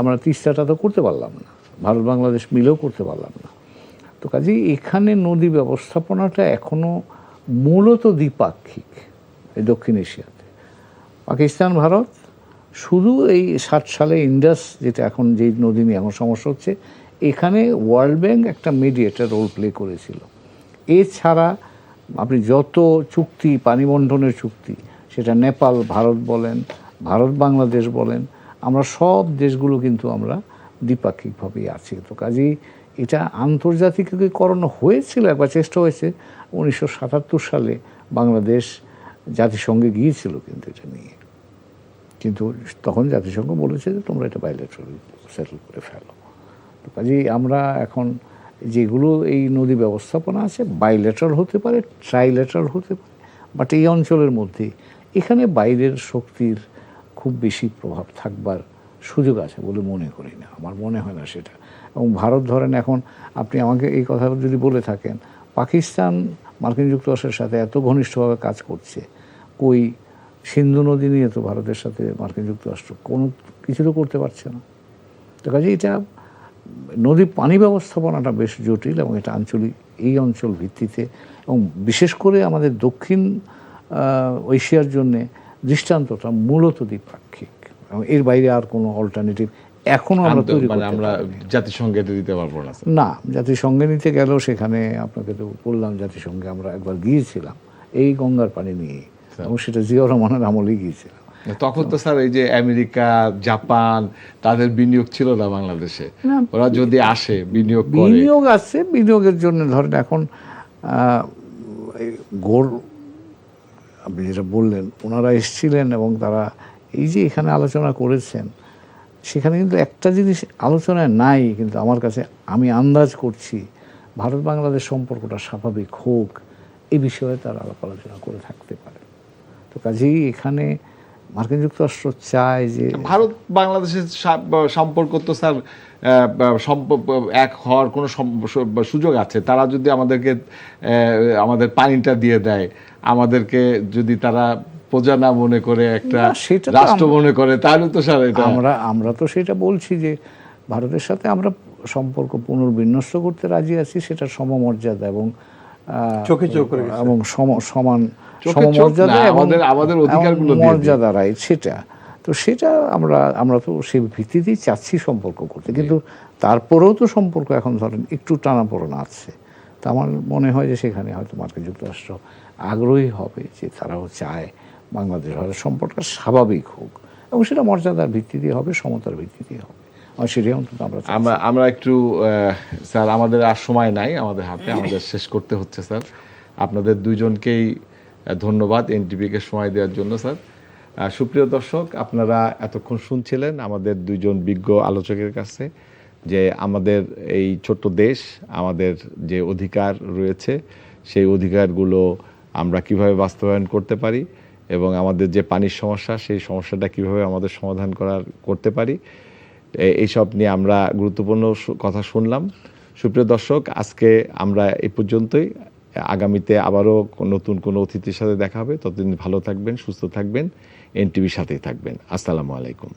আমরা তিস্তাটা তো করতে পারলাম না, ভারত বাংলাদেশ মিলেও করতে পারলাম না। তো কাজেই এখানে নদী ব্যবস্থাপনাটা এখনও মূলত দ্বিপাক্ষিক। এই দক্ষিণ এশিয়াতে পাকিস্তান ভারত শুধু এই 60 সালে ইন্ডাস, যেটা এখন যেই নদী নিয়ে এখন সমস্যা হচ্ছে, এখানে ওয়ার্ল্ড ব্যাংক একটা মিডিয়েটর রোল প্লে করেছিল। এছাড়া আপনি যত চুক্তি, পানি বণ্টনের চুক্তি, সেটা নেপাল ভারত বলেন, ভারত বাংলাদেশ বলেন, আমরা সব দেশগুলো কিন্তু আমরা দ্বিপাক্ষিকভাবেই আছি। তো কাজেই এটা আন্তর্জাতিকীকরণ হয়েছিল, একবার চেষ্টা হয়েছে 1977 সালে বাংলাদেশ জাতিসংঘে গিয়েছিল কিন্তু এটা নিয়ে, কিন্তু তখন জাতিসংঘ বলেছে যে তোমরা এটা বাইলেটারাল সেটেল করে ফেলো। তো কাজেই আমরা এখন যেগুলো এই নদী ব্যবস্থাপনা আছে, বাইলেটারাল হতে পারে, ট্রাইলেটারাল হতে পারে, বাট এই অঞ্চলের মধ্যে এখানে বাইরের শক্তির খুব বেশি প্রভাব থাকবার সুযোগ আছে বলে মনে করি না, আমার মনে হয় না সেটা। এবং ভারত ধরেন, এখন আপনি আমাকে এই কথা যদি বলে থাকেন, পাকিস্তান মার্কিন যুক্তরাষ্ট্রের সাথে এত ঘনিষ্ঠভাবে কাজ করছে, কই সিন্ধু নদী নিয়ে তো ভারতের সাথে মার্কিন যুক্তরাষ্ট্র কোনো কিছু তো করতে পারছে না। তো কাজে এটা নদী পানি ব্যবস্থাপনাটা বেশ জটিল, এবং এটা আঞ্চলিক, এই অঞ্চল ভিত্তিতে, এবং বিশেষ করে আমাদের দক্ষিণ এশিয়ার জন্যে দৃষ্টান্তটা মূলত দ্বিপাক্ষিক, এবং এর বাইরে আর কোনো অল্টারনেটিভ এখনও আমরা তৈরি করতে আমরা জাতিসংঘে দিতে পারবো না স্যার। না। জাতিসংঘে নিতে গেলেও সেখানে আপনাকে তো বললাম, জাতিসংঘে আমরা একবার গিয়েছিলাম এই গঙ্গার পানি নিয়ে, এবং সেটা জিয়াউর রহমানের আমলেই গিয়েছিলাম। তখন তো স্যার এই যে আমেরিকা, জাপান, তাদের বিনিয়োগ ছিল না বাংলাদেশে। ওরা যদি আসে বিনিয়োগ আছে, বিনিয়োগের জন্য ধরেন এখন আপনি যেটা বললেন, ওনারা এসেছিলেন এবং তারা এই যে এখানে আলোচনা করেছেন, সেখানে কিন্তু একটা জিনিস আলোচনায় নাই, কিন্তু আমার কাছে, আমি আন্দাজ করছি ভারত বাংলাদেশ সম্পর্কটা স্বাভাবিক হোক, এই বিষয়ে তারা আলাপ আলোচনা করে থাকতে পারে। তো কাজেই এখানে মার্কিন যুক্তরাষ্ট্র চায় যে ভারত বাংলাদেশের সম্পর্ক তো স্যার এক হওয়ার কোনো সুযোগ আছে। তারা যদি আমাদেরকে আমাদের পানিটা দিয়ে দেয়, আমাদেরকে যদি তারা প্রজা না মনে করে, একটা রাষ্ট্র মনে করে, তাহলে তো স্যার এটা আমরা তো সেটা বলছি যে ভারতের সাথে আমরা সম্পর্ক পুনর্বিন্যস্ত করতে রাজি আছি, সেটা সমমর্যাদা এবং চোখে চোখ এবং সমান সমমর্যাদা এবং আমাদের অধিকারগুলো মর্যাদা, রাইট, সেটা তো সেটা আমরা তো সেই ভিত্তিতেই চাচ্ছি সম্পর্ক করতে, কিন্তু তারপরেও তো সম্পর্ক এখন ধরেন একটু টানাপোড়েন আছে। তা আমার মনে হয় যে সেখানে হয়তো মার্কিন যুক্তরাষ্ট্র আগ্রহী হবে যে তারাও চায় বাংলাদেশ ভারত সম্পর্ক স্বাভাবিক হোক, এবং সেটা মর্যাদার ভিত্তিতে হবে, সমতার ভিত্তিতে হবে। আর সেটাই অন্তত আমরা চাচ্ছি। আমরা একটু স্যার, আমাদের আর সময় নাই আমাদের হাতে, আমাদের শেষ করতে হচ্ছে স্যার। আপনাদের দুইজনকেই ধন্যবাদ এনটিভিকে সময় দেওয়ার জন্য স্যার। সুপ্রিয় দর্শক, আপনারা এতক্ষণ শুনছিলেন আমাদের দুইজন বিজ্ঞ আলোচকের কাছে যে আমাদের এই ছোট্ট দেশ, আমাদের যে অধিকার রয়েছে সেই অধিকারগুলো আমরা কিভাবে বাস্তবায়ন করতে পারি, এবং আমাদের যে পানির সমস্যা সেই সমস্যাটা কিভাবে আমাদের সমাধান করতে পারি, এইসব নিয়ে আমরা গুরুত্বপূর্ণ কথা শুনলাম। সুপ্রিয় দর্শক, আজকে আমরা এই পর্যন্তই। আগামীতে আবারও নতুন কোনো অতিথির সাথে দেখা হবে। ততদিন ভালো থাকবেন, সুস্থ থাকবেন, এনটিভির সাথেই থাকবেন। আসসালামু আলাইকুম।